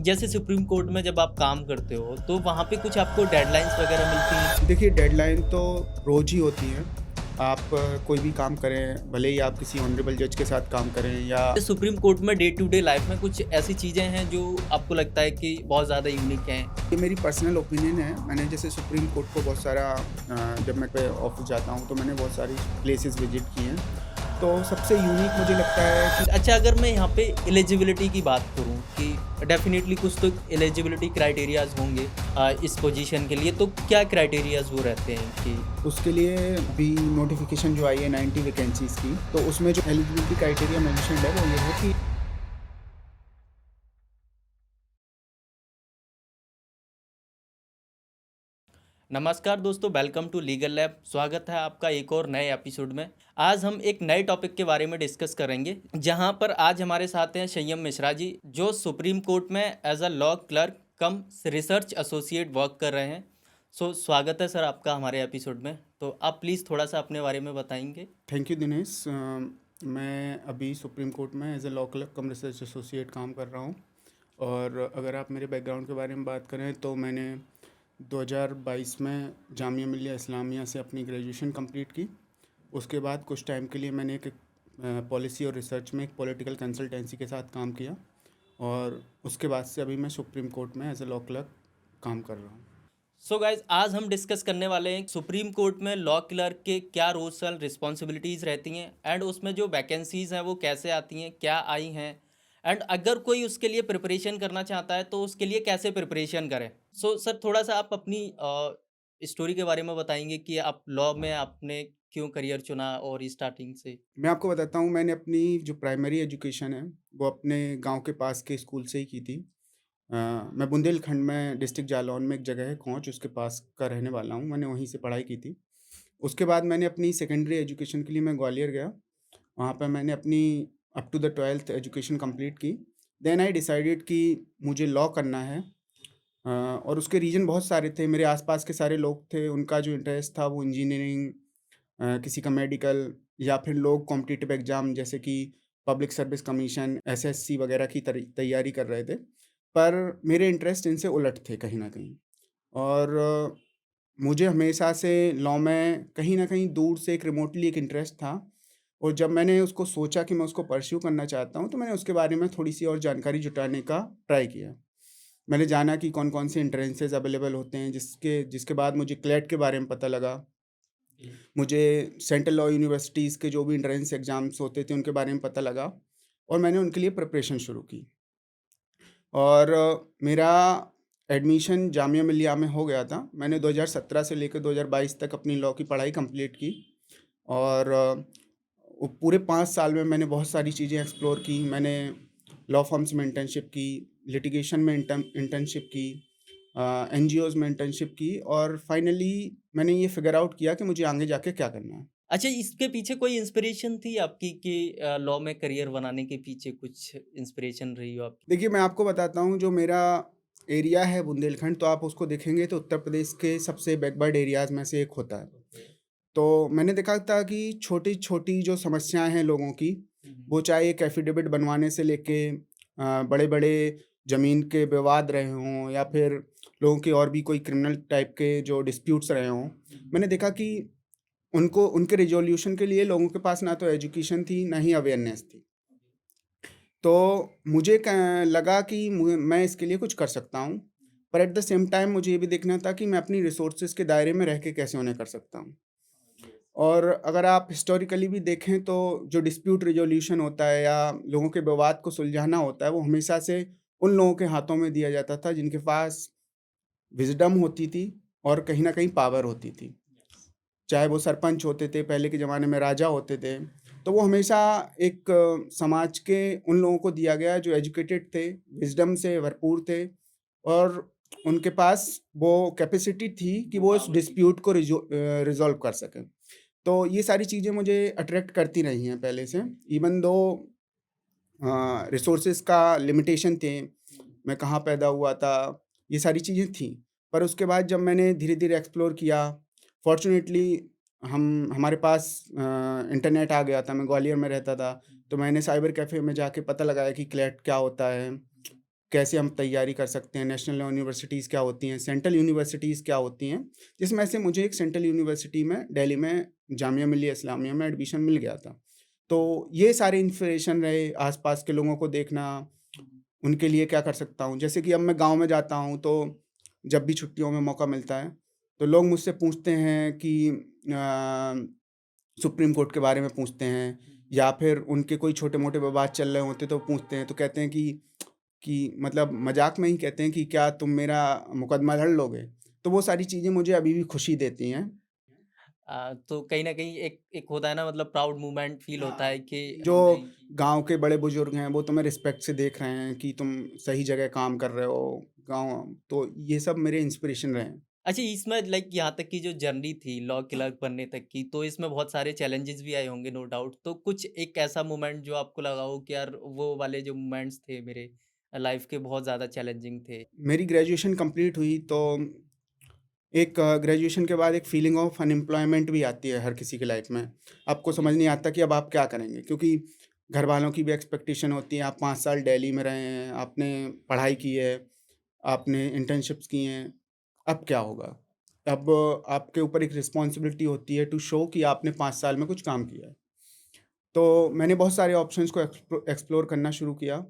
जैसे supreme Court में जब आप काम करते हो तो वहाँ पे कुछ आपको डेडलाइंस वगैरह मिलती हैं? देखिए, डेडलाइन तो रोज़ ही होती है। आप कोई भी काम करें, भले ही आप किसी ऑनरेबल जज के साथ काम करें या सुप्रीम कोर्ट में डे टू डे लाइफ में कुछ ऐसी चीज़ें हैं जो आपको लगता है कि बहुत ज़्यादा यूनिक हैं? ये मेरी पर्सनल ओपिनियन है। मैंने जैसे सुप्रीम कोर्ट को बहुत सारा जब मैं पे ऑफ़िस जाता हूँ, तो मैंने बहुत सारी प्लेसेस विज़िट की हैं। तो सबसे यूनिक मुझे लगता है कि अच्छा, अगर मैं यहाँ पे एलिजिबिलिटी की बात करूँ कि डेफ़िनेटली कुछ तो एलिजिबिलिटी क्राइटेरियाज़ होंगे इस पोजीशन के लिए, तो क्या क्राइटेरियाज़ वो रहते हैं कि उसके लिए भी नोटिफ़िकेशन जो आई है 90 वैकेंसीज़ की, तो उसमें जो एलिजिबिलिटी क्राइटेरिया मेंशन्ड है, वो ये है कि नमस्कार दोस्तों, वेलकम टू लीगल लैब। स्वागत है आपका एक और नए एपिसोड में। आज हम एक नए टॉपिक के बारे में डिस्कस करेंगे, जहां पर आज हमारे साथ हैं संयम मिश्रा जी, जो सुप्रीम कोर्ट में as a law clerk cum research associate work कर रहे हैं। स्वागत है सर आपका हमारे एपिसोड में। तो आप प्लीज़ थोड़ा सा अपने बारे में बताएंगे। Thank you Dinesh. मैं अभी सुप्रीम कोर्ट में as a law clerk cum research associate काम कर रहा हूँ। और अगर आप मेरे बैकग्राउंड के बारे में बात करें, तो मैंने 2022 में जामिया मिलिया इस्लामिया से अपनी ग्रेजुएशन कंप्लीट की। उसके बाद कुछ टाइम के लिए मैंने एक पॉलिसी और रिसर्च में एक पॉलिटिकल कंसल्टेंसी के साथ काम किया, और उसके बाद से अभी मैं सुप्रीम कोर्ट में एज ए लॉ क्लर्क काम कर रहा हूँ। सो गाइज, आज हम डिस्कस करने वाले हैं सुप्रीम कोर्ट में लॉ क्लर्क के क्या रोल्स एंड रिस्पॉन्सिबिलिटीज़ रहती हैं, एंड उसमें जो वैकेंसीज़ हैं वो कैसे आती हैं, क्या आई हैं, एंड अगर कोई उसके लिए प्रिपरेशन करना चाहता है तो उसके लिए कैसे प्रिपरेशन करें। सर, थोड़ा सा आप अपनी स्टोरी के बारे में बताएंगे कि आप लॉ में आपने क्यों करियर चुना और स्टार्टिंग से। मैं आपको बताता हूँ, मैंने अपनी जो प्राइमरी एजुकेशन है, वो अपने गांव के पास के स्कूल से ही की थी। मैं बुंदेलखंड में डिस्ट्रिक्ट जालौन में एक जगह है कोंच, उसके पास का रहने वाला हूँ। मैंने वहीं से पढ़ाई की थी। उसके बाद मैंने अपनी सेकेंडरी एजुकेशन के लिए मैं ग्वालियर गया। वहाँ पे मैंने अपनी up to the 12th education complete की। देन आई डिसाइडेड कि मुझे लॉ करना है। और उसके रीज़न बहुत सारे थे। मेरे आसपास के सारे लोग थे, उनका जो इंटरेस्ट था वो इंजीनियरिंग, किसी का मेडिकल, या फिर लोग कॉम्पिटिटिव एग्ज़ाम जैसे कि पब्लिक सर्विस कमीशन, एसएससी वगैरह की तैयारी कर रहे थे। पर मेरे इंटरेस्ट इनसे उलट थे कहीं न कहीं। और मुझे हमेशा से लॉ में कहीं न कहीं दूर से एक रिमोटली एक इंटरेस्ट था। और जब मैंने उसको सोचा कि मैं उसको परस्यू करना चाहता हूँ, तो मैंने उसके बारे में थोड़ी-सी और जानकारी जुटाने का ट्राई किया। मैंने जाना कि कौन-कौन से एंट्रेंसेस अवेलेबल होते हैं, जिसके जिसके बाद मुझे क्लेट के बारे में पता लगा। मुझे सेंट्रल लॉ यूनिवर्सिटीज़ के जो भी एंट्रेंस एग्ज़ाम्स होते थे, उनके बारे में पता लगा, और मैंने उनके लिए प्रिपरेशन शुरू की। और मेरा एडमिशन जामिया मिलिया में हो गया था। मैंने 2017 से लेकर 2022 तक अपनी लॉ की पढ़ाई कंप्लीट की। और वो पूरे 5 साल में मैंने बहुत सारी चीज़ें एक्सप्लोर की। मैंने लॉ फर्म्स में इंटर्नशिप की, लिटिगेशन में इंटर्नशिप की, एनजीओज़ में इंटर्नशिप की, और फाइनली मैंने ये फिगर आउट किया कि मुझे आगे जाके क्या करना है। अच्छा, इसके पीछे कोई इंस्पिरेशन थी आपकी कि लॉ में करियर बनाने के पीछे कुछ इंस्पिरेशन रही हो आपकी? देखिए, मैं आपको बताता हूँ, जो मेरा एरिया है बुंदेलखंड, तो आप उसको देखेंगे तो उत्तर प्रदेश के सबसे बैकवर्ड एरियाज़ में से एक होता है। तो मैंने देखा था कि छोटी-छोटी जो समस्याएँ हैं लोगों की, वो चाहे एक एफ़िडेविट बनवाने से लेके बड़े-बड़े ज़मीन के विवाद रहे हों, या फिर लोगों के और भी कोई क्रिमिनल टाइप के जो डिस्प्यूट्स रहे हों, मैंने देखा कि उनको उनके रिज़ॉल्यूशन के लिए लोगों के पास ना तो एजुकेशन थी, ना ही अवेयरनेस थी। तो मुझे लगा कि मैं इसके लिए कुछ कर सकता हूँ, पर एट द सेम टाइम मुझे ये भी देखना था कि मैं अपनी रिसोर्सेज़ के दायरे में रह के कैसे उन्हें कर सकता हूँ। और अगर आप हिस्टोरिकली भी देखें, तो जो डिस्प्यूट रिज़ॉल्यूशन होता है या लोगों के विवाद को सुलझाना होता है, वो हमेशा से उन लोगों के हाथों में दिया जाता था जिनके पास विज़डम होती थी और कहीं न कहीं पावर होती थी। चाहे वो सरपंच होते थे, पहले के ज़माने में राजा होते थे, तो वो हमेशा एक समाज के उन लोगों को दिया गया जो एजुकेटेड थे, विज़डम से भरपूर थे, और उनके पास वो कैपेसिटी थी कि वो इस डिस्प्यूट को रिज़ॉल्व कर सकें। तो ये सारी चीज़ें मुझे अट्रैक्ट करती रही हैं पहले से, इवन दो रिसोर्सेज़ का लिमिटेशन थे, मैं कहाँ पैदा हुआ था, ये सारी चीज़ें थीं। पर उसके बाद जब मैंने धीरे-धीरे एक्सप्लोर किया, फ़ॉर्च्यूनेटली हमारे पास इंटरनेट आ गया था। मैं ग्वालियर में रहता था, तो मैंने साइबर कैफ़े में जाके पता लगाया कि क्लैट क्या होता है, कैसे हम तैयारी कर सकते हैं, नेशनल यूनिवर्सिटीज़ क्या होती हैं, सेंट्रल यूनिवर्सिटीज़ क्या होती हैं, जिसमें से मुझे एक सेंट्रल यूनिवर्सिटी में दिल्ली में जामिया मिल्लिया इस्लामिया में एडमिशन मिल गया था। तो ये सारे इंस्पिरेशन रहे, आस-पास के लोगों को देखना, उनके लिए क्या कर सकता हूँ। जैसे कि अब मैं गाँव में जाता हूँ, तो जब भी छुट्टियों में मौका मिलता है, तो लोग मुझसे पूछते हैं कि सुप्रीम कोर्ट के बारे में पूछते हैं, या फिर उनके कोई छोटे-मोटे विवाद चल रहे होते तो पूछते हैं, तो कहते हैं कि मतलब मज़ाक में ही कहते हैं कि क्या तुम मेरा मुकदमा लड़ लोगे? तो वो सारी चीज़ें मुझे अभी भी खुशी देती हैं। तो कहीं न कहीं एक एक होता है ना, मतलब प्राउड मोमेंट फ़ील होता है कि जो गाँव के बड़े-बुजुर्ग हैं, वो तुम्हें रिस्पेक्ट से देख रहे हैं कि तुम सही जगह काम कर रहे हो, गाँव तो ये सब मेरे इंस्पिरेशन रहे हैं। अच्छा, इसमें लाइक यहाँ तक की जो जर्नी थी लॉ क्लर्क बनने तक की, तो इसमें बहुत सारे चैलेंजेस भी आए होंगे नो डाउट। तो कुछ एक ऐसा मोमेंट जो आपको लगा हो कि यार वो वाले जो मोमेंट्स थे मेरे लाइफ़ के बहुत ज़्यादा चैलेंजिंग थे? मेरी ग्रेजुएशन कंप्लीट हुई तो एक ग्रेजुएशन के बाद एक फीलिंग ऑफ अनएम्प्लॉयमेंट भी आती है हर किसी की लाइफ में। आपको समझ नहीं आता कि अब आप क्या करेंगे? क्योंकि घर वालों की भी एक्सपेक्टेशन होती है, आप 5 साल दिल्ली में रहे हैं, आपने पढ़ाई की है, आपने इंटर्नशिप्स की हैं, अब क्या होगा? अब आपके ऊपर एक रिस्पॉन्सिबिलिटी होती है टू शो कि आपने 5 साल में कुछ काम किया है। तो मैंने बहुत सारे ऑप्शंस को एक्सप्लोर करना शुरू किया,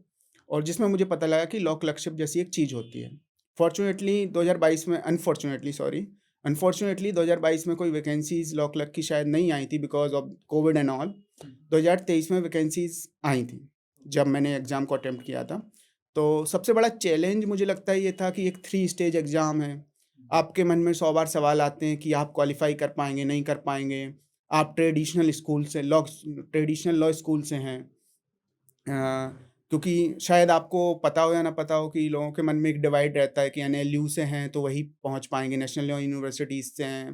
और जिसमें मुझे पता लगा कि लॉ क्लर्कशिप जैसी एक चीज़ होती है। फॉर्च्यूनेटली 2022 में अनफॉर्च्यूनेटली 2022 में कोई वैकेंसीज़ लॉ क्लर्क की शायद नहीं आई थी because of Covid and all. 2023 में वैकेंसीज़ आई थी, जब मैंने एग्ज़ाम को अटेम्प्ट किया था। तो सबसे बड़ा चैलेंज मुझे लगता है ये था कि एक 3 स्टेज एग्ज़ाम है। आपके मन में 100 बार सवाल आते हैं कि आप क्वालीफ़ाई कर पाएँगे, नहीं कर पाएँगे। आप ट्रेडिशनल लॉ स्कूल से हैं। क्योंकि शायद आपको पता हो या ना पता हो कि लोगों के मन में एक डिवाइड रहता है कि एनएलयू से हैं तो वही पहुंच पाएँगे, नेशनल लॉ यूनिवर्सिटीज़ से हैं,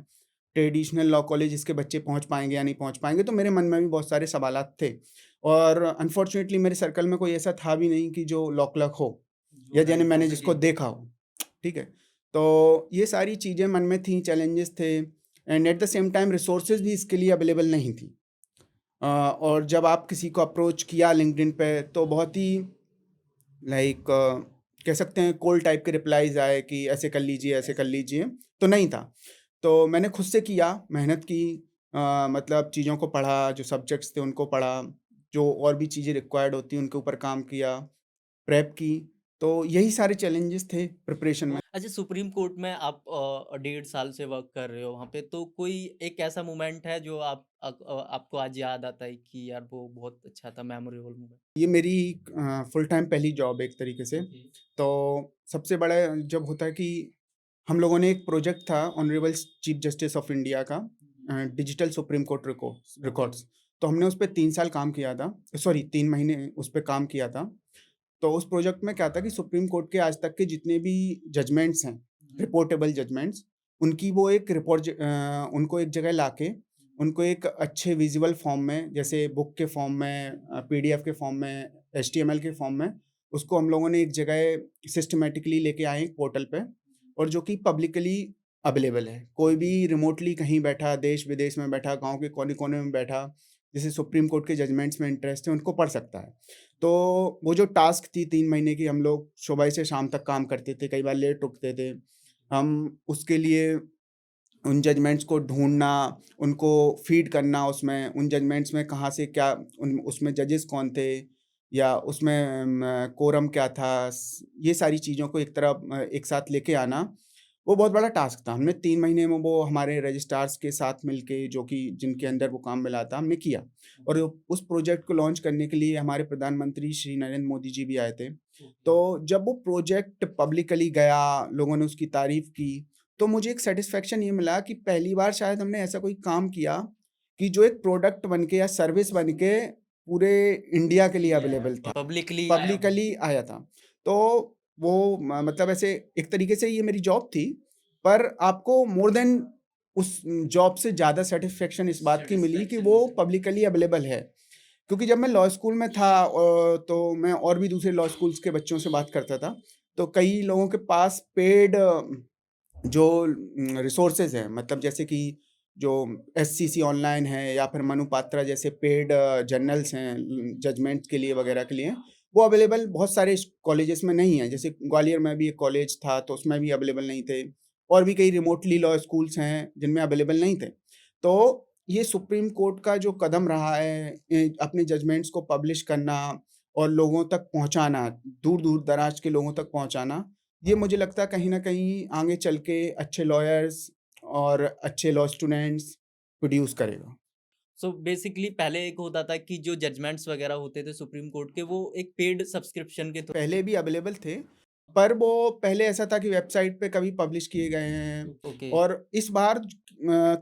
ट्रेडिशनल लॉ कॉलेजेस के बच्चे पहुंच पाएँगे या नहीं पहुंच पाएँगे। तो मेरे मन में भी बहुत सारे सवालात थे, और अनफॉर्च्यूनेटली मेरे सर्कल में कोई ऐसा था भी नहीं कि जो लॉ क्लर्क हो, या यानी मैंने जिसको देखा हो, ठीक है? तो ये सारी चीज़ें मन में थी, चैलेंजेस थे, and at the same time resources भी इसके लिए अवेलेबल नहीं थी। और जब आप किसी को अप्रोच किया लिंक्डइन पे, तो बहुत ही लाइक कह सकते हैं कोल्ड टाइप के रिप्लाईज़ आए कि ऐसे कर लीजिए, ऐसे कर लीजिए, तो नहीं था। तो मैंने खुद से किया, मेहनत की, मतलब चीज़ों को पढ़ा, जो सब्जेक्ट्स थे उनको पढ़ा, जो और भी चीज़ें रिक्वायर्ड होती हैं उनके ऊपर काम किया, प्रेप की। तो यही सारे चैलेंजेस थे प्रिपरेशन में। अच्छा, सुप्रीम कोर्ट में आप 1.5 साल से वर्क कर रहे हो वहाँ पे, तो कोई एक ऐसा मोमेंट है जो आपको आज याद आता है कि यार वो बहुत अच्छा था, मेमोरेबल मोमेंट? ये मेरी फुल टाइम पहली जॉब है एक तरीके से। ओके। तो सबसे बड़ा जब होता है कि हम लोगों ने एक प्रोजेक्ट था honourable chief justice of India का, डिजिटल सुप्रीम कोर्ट रिकॉर्ड्स। तो हमने उस पे 3 साल काम किया था, सॉरी 3 महीने उस पे काम किया था। तो उस प्रोजेक्ट में क्या था कि सुप्रीम कोर्ट के आज तक के जितने भी जजमेंट्स हैं, रिपोर्टेबल जजमेंट्स, उनकी वो एक उनको एक जगह लाके, उनको एक अच्छे विजुअल फॉर्म में, जैसे बुक के फॉर्म में, पीडीएफ के फॉर्म में, एचटीएमएल के फॉर्म में, उसको हम लोगों ने एक जगह सिस्टमैटिकली लेके आए एक पोर्टल पे, और जो कि पब्लिकली अवेलेबल है। कोई भी रिमोटली कहीं बैठा, देश-विदेश में बैठा, गाँव के कोने-कोने में बैठा, जिसे सुप्रीम कोर्ट के जजमेंट्स में इंटरेस्ट है, उनको पढ़ सकता है। तो वो जो टास्क थी 3 महीने की, हम लोग सुबह से शाम तक काम करते थे, कई बार लेट उठते थे। हम उसके लिए उन जजमेंट्स को ढूँढना, उनको फ़ीड करना उसमें, उन जजमेंट्स में कहाँ से क्या, उन उसमें जजेस कौन थे, या उसमें कोरम क्या था, ये सारी चीज़ों को एक तरफ एक साथ लेके आना, वो बहुत बड़ा टास्क था। हमने 3 महीने में वो हमारे रजिस्ट्रार्स के साथ मिलके, जो कि जिनके अंडर वो काम मिला था, हमने किया। और उस प्रोजेक्ट को लॉन्च करने के लिए हमारे प्रधानमंत्री श्री नरेंद्र मोदी जी भी आए थे। तो जब वो प्रोजेक्ट पब्लिकली गया, लोगों ने उसकी तारीफ़ की, तो मुझे एक सैटिस्फैक्शन ये मिला कि पहली बार शायद हमने ऐसा कोई काम किया कि जो एक प्रोडक्ट बन के या सर्विस बन के पूरे इंडिया के लिए अवेलेबल था, पब्लिकली पब्लिकली आया था। तो वो मतलब ऐसे एक तरीके से ये मेरी जॉब थी, पर आपको मोर देन उस जॉब से ज़्यादा सैटिस्फैक्शन इस बात की मिली कि वो पब्लिकली अवेलेबल है। क्योंकि जब मैं लॉ स्कूल में था, तो मैं और भी दूसरे लॉ स्कूल्स के बच्चों से बात करता था, तो कई लोगों के पास पेड जो रिसोर्सेज हैं, मतलब जैसे कि जो एससीसी ऑनलाइन है, या फिर मनु पात्रा जैसे पेड जर्नल्स हैं जजमेंट के लिए वगैरह के लिए, वो अवेलेबल बहुत सारे कॉलेजेस में नहीं है। जैसे ग्वालियर में भी एक कॉलेज था, तो उसमें भी अवेलेबल नहीं थे, और भी कई रिमोटली लॉ स्कूल्स हैं, जिनमें अवेलेबल नहीं थे। तो ये सुप्रीम कोर्ट का जो कदम रहा है, अपने जजमेंट्स को पब्लिश करना और लोगों तक पहुँचाना, दूर-दूर दराज के लोगों तक पहुँचाना, ये मुझे लगता है कहीं न कहीं आगे चल के अच्छे लॉयर्स और अच्छे लॉ स्टूडेंट्स प्रोड्यूस करेगा। सो बेसिकली पहले एक होता था कि जो जजमेंट्स वगैरह होते थे सुप्रीम कोर्ट के, वो एक पेड सब्सक्रिप्शन के थ्रू। पहले भी अवेलेबल थे, पर वो पहले ऐसा था कि वेबसाइट पे कभी पब्लिश किए गए हैं, ओके। और इस बार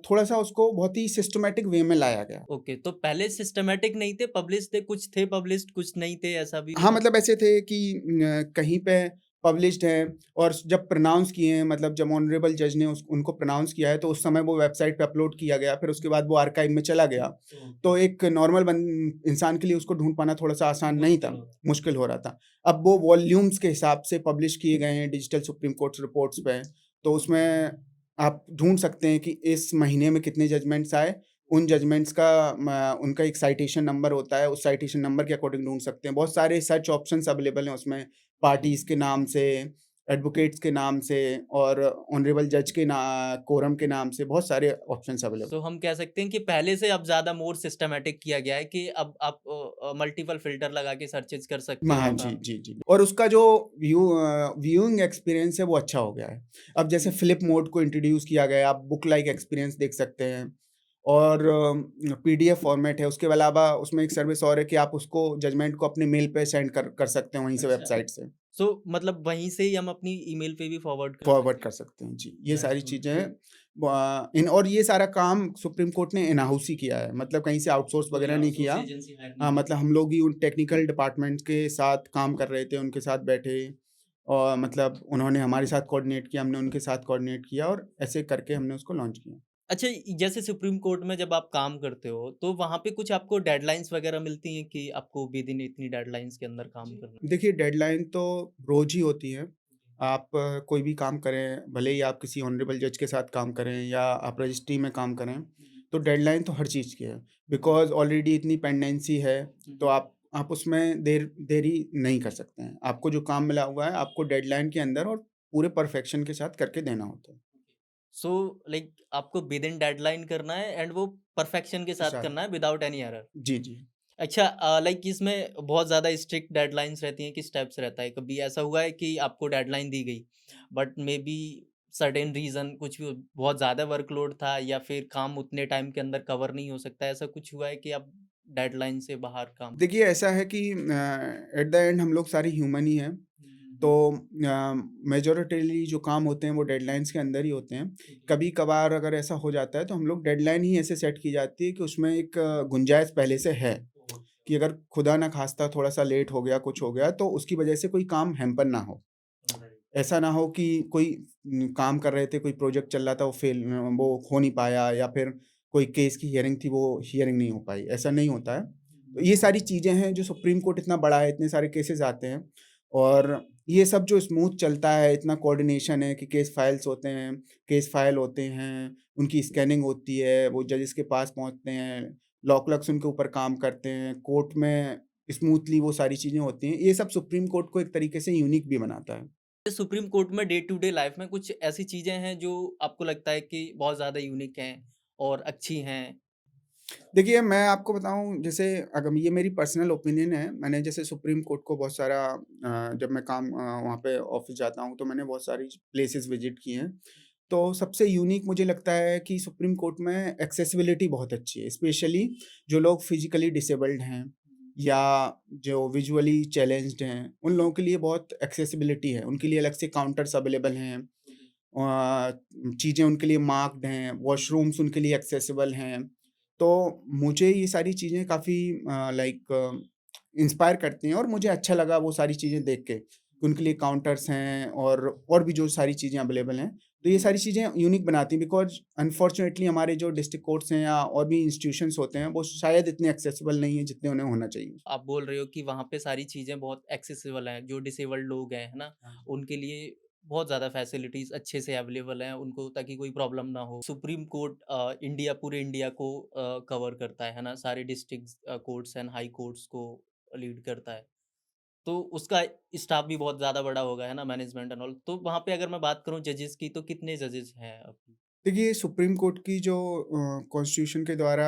थोड़ा-सा उसको बहुत ही सिस्टमैटिक वे में लाया गया। ओके, तो पहले सिस्टमैटिक नहीं थे, पब्लिश थे, कुछ थे पब्लिश्ड, कुछ नहीं थे, ऐसा भी हाँ, हो। मतलब ऐसे थे कि कहीं पे पब्लिश्ड है, और जब प्रोनाउंस किए हैं, मतलब जब ऑनरेबल जज ने उस उनको प्रोनाउंस किया है, तो उस समय वो वेबसाइट पे अपलोड किया गया, फिर उसके बाद वो आर्काइव में चला गया। तो एक नॉर्मल इंसान के लिए उसको ढूँढ पाना थोड़ा-सा आसान नहीं था, मुश्किल हो रहा था। अब वो वॉल्यूम्स के हिसाब से पब्लिश किए गए हैं डिजिटल सुप्रीम कोर्ट रिपोर्ट्स पे, तो उसमें आप ढूँढ सकते हैं कि इस महीने में कितने जजमेंट्स आए। उन जजमेंट्स का उनका एक साइटेशन नंबर होता है, उस साइटेशन नंबर के अकॉर्डिंग ढूँढ सकते हैं। बहुत सारे सर्च ऑप्शंस अवेलेबल हैं उसमें, पार्टीज़ के नाम से, एडवोकेट्स के नाम से, और ऑनरेबल जज के कोरम के नाम से, बहुत सारे ऑप्शंस अवेलेबल। सो हम कह सकते हैं कि पहले से अब ज़्यादा मोर सिस्टमैटिक किया गया है कि अब आप मल्टीपल फ़िल्टर लगा के सर्चेज़ कर सकते हाँ, हो। जी, हाँ। जी, जी। और उसका जो व्यूइंग एक्सपीरियंस है वो अच्छा हो गया है। अब जैसे फ्लिप मोड को इंट्रोड्यूस किया गया है, आप बुक लाइक एक्सपीरियंस देख सकते हैं, और पीडीएफ फॉर्मेट है। उसके अलावा उसमें एक सर्विस और है कि आप उसको जजमेंट को अपने मेल पे सेंड कर सकते हैं वहीं से, अच्छा। वेबसाइट से। सो मतलब वहीं से ही हम अपनी ईमेल पे भी फॉरवर्ड कर फॉरवर्ड सकते कर हैं। सकते हैं, जी। ये सारी दैट्स गुड। चीज़ें हैं। और ये सारा काम सुप्रीम कोर्ट ने इन हाउस ही किया है, मतलब कहीं से आउटसोर्स कोई वगैरह नहीं आउटसोर्स किया। एजेंसी हायर नहीं हाँ, की। मतलब हम लोग ही उन टेक्निकल डिपार्टमेंट्स के साथ काम कर रहे थे, उनके साथ बैठे, और मतलब उन्होंने हमारे साथ कोऑर्डिनेट किया, हमने उनके साथ कोऑर्डिनेट किया, और ऐसे करके हमने उसको लॉन्च किया। अच्छा, जैसे सुप्रीम कोर्ट में जब आप काम करते हो, तो वहाँ पे कुछ आपको डेडलाइन्स वगैरह मिलती हैं कि आपको विदिन इतनी डेडलाइन्स के अंदर काम करना है? देखिए, डेडलाइन तो रोज़ ही होती है। आप कोई भी काम करें, भले ही आप किसी ऑनरेबल जज के साथ काम करें या आप रजिस्ट्री में काम करें, तो डेडलाइन तो हर चीज़ की है। बिकॉज़ ऑलरेडी इतनी पेंडेंसी है, तो आप उसमें देरी नहीं कर सकते हैं। आपको जो काम मिला हुआ है, आपको डेडलाइन के अंदर और पूरे परफेक्शन के साथ करके देना होता है। सो लाइक आपको विदिन डेडलाइन करना है एंड वो परफेक्शन के के साथ साथ, करना है विदाउट एनी एरर। जी, जी। अच्छा, लाइक इसमें बहुत ज़्यादा स्ट्रिक्ट डेडलाइन्स रहती हैं कि स्टेप्स रहता है। कभी ऐसा हुआ है कि आपको डेडलाइन दी गई, but may be certain reason कुछ भी बहुत ज़्यादा वर्कलोड था या फिर काम उतने टाइम के अंदर कवर नहीं हो सकता, ऐसा कुछ हुआ है कि आप डेडलाइन से बाहर काम। देखिए, ऐसा है कि एट द एंड हम लोग सारे ह्यूमन ही हैं। तो मेजॉरिटीली जो काम होते हैं वो डेडलाइंस के अंदर ही होते हैं। कभी-कभार अगर ऐसा हो जाता है, तो हम लोग डेडलाइन ही ऐसे सेट की जाती है कि उसमें एक गुंजाइश पहले से है, कि अगर खुदा ना ख़ास्ता थोड़ा-सा लेट हो गया, कुछ हो गया, तो उसकी वजह से कोई काम हैम्पर ना हो। ऐसा ना हो कि कोई काम कर रहे थे, कोई प्रोजेक्ट चल रहा था, वो हो नहीं पाया, या फिर कोई केस की हियरिंग थी, वो हियरिंग नहीं हो पाई, ऐसा नहीं होता है। तो ये सारी चीज़ें हैं, जो सुप्रीम कोर्ट इतना बड़ा है, इतने सारे केसेज़ आते हैं, और ये सब जो स्मूथ चलता है, इतना कोऑर्डिनेशन है कि केस फाइल्स होते हैं, केस फाइल होते हैं, उनकी स्कैनिंग होती है, वो जजेस के पास पहुँचते हैं, लॉ क्लर्क्स उनके ऊपर काम करते हैं, कोर्ट में स्मूथली वो सारी चीज़ें होती हैं। ये सब सुप्रीम कोर्ट को एक तरीके से यूनिक भी बनाता है। सुप्रीम कोर्ट में डे टू डे लाइफ में कुछ ऐसी चीज़ें हैं जो आपको लगता है कि बहुत ज़्यादा यूनिक हैं और अच्छी हैं? देखिए, मैं आपको बताऊँ, जैसे अगर ये मेरी पर्सनल ओपिनियन है, मैंने जैसे सुप्रीम कोर्ट को बहुत सारा जब मैं वहाँ पे ऑफ़िस जाता हूँ, तो मैंने बहुत सारी प्लेसेस विज़िट किए हैं। तो सबसे यूनिक मुझे लगता है कि सुप्रीम कोर्ट में एक्सेसिबिलिटी बहुत अच्छी है, स्पेशली जो लोग फिज़िकली डिसेबल्ड हैं, या जो विज़ुअली चैलेंज्ड हैं, उन लोगों के लिए बहुत एक्सेसिबिलिटी है। उनके लिए अलग से काउंटर्स अवेलेबल हैं, चीज़ें उनके लिए मार्क्ड हैं, वॉशरूम्स उनके लिए एक्सेसिबल हैं। तो मुझे ये सारी चीज़ें काफ़ी लाइक इंस्पायर करती हैं, और मुझे अच्छा लगा वो सारी चीज़ें देख के, कि उनके लिए काउंटर्स हैं, और भी जो सारी चीज़ें अवेलेबल हैं। तो ये सारी चीज़ें यूनिक बनाती हैं, बिकॉज़ अनफॉर्चुनेटली हमारे जो डिस्ट्रिक्ट कोर्ट्स हैं या और भी इंस्टीट्यूशंस होते हैं, वो शायद इतने एक्सेसिबल नहीं हैं जितने उन्हें होना चाहिए। आप बोल रहे हो कि वहाँ पे सारी चीज़ें बहुत एक्सेसिबल हैं, जो डिसेबल्ड लोग हैं, है ना? हाँ। उनके लिए बहुत ज़्यादा फैसिलिटीज़ अच्छे से अवेलेबल हैं, उनको ताकि कोई प्रॉब्लम ना हो। सुप्रीम कोर्ट इंडिया पूरे इंडिया को कवर करता है ना? सारे districts courts and high courts को लीड करता है। तो उसका स्टाफ भी बहुत ज़्यादा बड़ा होगा, है ना? Management and all. तो वहाँ पे अगर मैं बात करूँ जजेस की, तो कितने जजेस हैं अभी? देखिए, सुप्रीम कोर्ट की जो कॉन्स्टिट्यूशन के द्वारा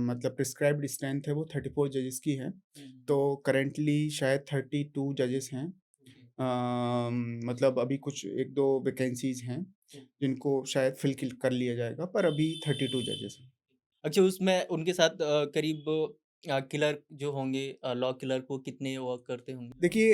मतलब प्रिस्क्राइब्ड स्ट्रेंथ है वो 34 जजेस की है। हुँ, तो करेंटली शायद 32 जजेस हैं। ओके, मतलब अभी कुछ 1-2 वैकेंसीज़ हैं, ओके। जिनको शायद फिल किल कर लिया जाएगा, पर अभी 32 जजेस हैं। अच्छा, उसमें उनके साथ करीब क्लर्क जो होंगे, लॉ क्लर्क, वो कितने वर्क करते होंगे? देखिए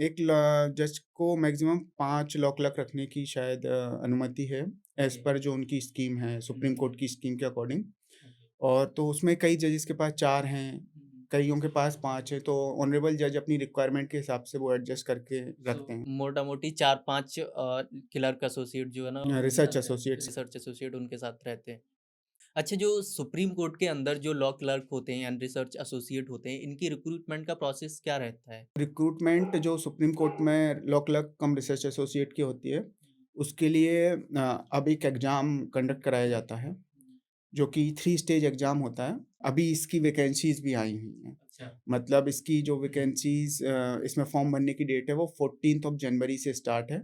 एक ल जज को मैक्सिमम 5 लॉ क्लर्क रखने की शायद अनुमति है, एज़ ओके। पर जो उनकी स्कीम है, हुँ, सुप्रीम हुँ। कोर्ट की स्कीम के अकॉर्डिंग। ओके। और तो उसमें कई जजेस के पास 4 हैं, हुँ, हुँ। कइयों के पास 5 है, तो ऑनरेबल जज अपनी रिक्वायरमेंट के हिसाब से वो एडजस्ट करके सो रखते हैं। मोटा-मोटी 4-5 क्लर्क एसोसिएट जो है ना, उनके रिसर्च साथ रहते, एसोसिएट्स। रिसर्च एसोसिएट उनके साथ रहते हैं। अच्छा, जो सुप्रीम कोर्ट के अंदर जो लॉ क्लर्क होते हैं एंड रिसर्च एसोसिएट होते हैं, इनकी रिक्रूटमेंट का प्रोसेस क्या रहता है? रिक्रूटमेंट जो सुप्रीम कोर्ट में law clerk cum research associate की होती है, उसके लिए अब एक एग्ज़ाम कंडक्ट कराया जाता है, जो कि 3 स्टेज एग्ज़ाम होता है। अभी इसकी वैकेंसीज़ भी आई हुई हैं। अच्छा। मतलब इसकी जो वैकेंसीज़ इसमें फॉर्म भरने की डेट है वो 14th ऑफ जनवरी से स्टार्ट है।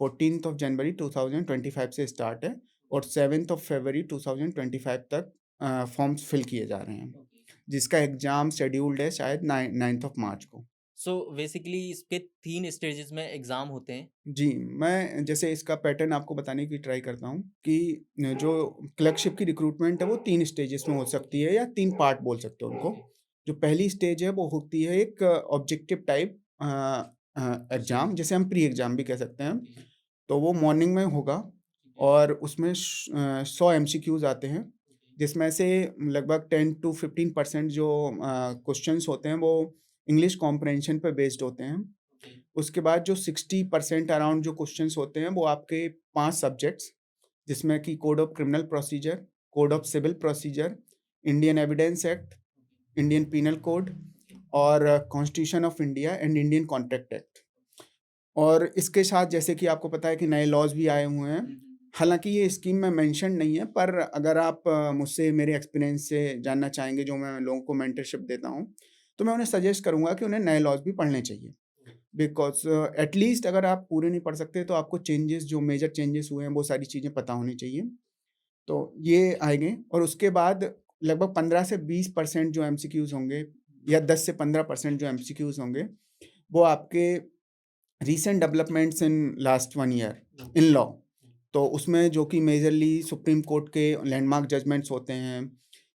14th ऑफ जनवरी 2025 से स्टार्ट है और 7th ऑफ फरवरी 2025 तक फॉर्म्स फिल किए जा रहे हैं, ओके। जिसका एग्ज़ाम शेड्यूल्ड है शायद 9th ऑफ मार्च को। सो बेसिकली इसके 3 स्टेजेस में एग्ज़ाम होते हैं। जी, मैं जैसे इसका पैटर्न आपको बताने की ट्राई करता हूँ कि जो क्लर्कशिप की रिक्रूटमेंट है वो 3 स्टेजेस में हो सकती है या 3 पार्ट बोल सकते हो उनको। ओके। जो पहली स्टेज है वो होती है एक ऑब्जेक्टिव टाइप एग्ज़ाम, जिसे हम प्री एग्ज़ाम भी कह सकते हैं। ओके, तो वो मॉर्निंग में होगा ठीक है। और उसमें 100 एमसीक्यूज़ आते हैं, ओके, जिसमें से लगभग 10 टू 15% जो क्वेश्चन्स होते हैं वो इंग्लिश कॉम्प्रिहेंशन पे बेस्ड होते हैं। ओके, उसके बाद जो 60% अराउंड जो क्वेश्चंस होते हैं वो आपके 5 सब्जेक्ट्स, जिसमें कि code of criminal procedure, code of civil procedure, Indian evidence act, Indian penal code और constitution of India and Indian contract act. और इसके साथ जैसे कि आपको पता है कि नए लॉज़ भी आए हुए हैं। हुँ, हुँ। हालाँकि ये स्कीम में मेंशन नहीं है, पर अगर आप मुझसे मेरे एक्सपीरियंस से जानना चाहेंगे, जो मैं लोगों को मेंटरशिप देता हूँ, तो मैं उन्हें सजेस्ट करूँगा कि उन्हें नए लॉज़ भी पढ़ने चाहिए। बिकॉज़ एटलीस्ट अगर आप पूरे नहीं पढ़ सकते तो आपको चेंजेस, जो मेजर चेंजेस हुए हैं वो सारी चीज़ें पता होनी चाहिए। तो ये आएँगे और उसके बाद लगभग 15 से 20% जो एमसीक्यूज़ होंगे या 10 से 15% जो एमसीक्यूज़ होंगे, वो आपके recent developments in last 1 year in law. तो उसमें जो कि मेजरली सुप्रीम कोर्ट के लैंडमार्क जजमेंट्स होते हैं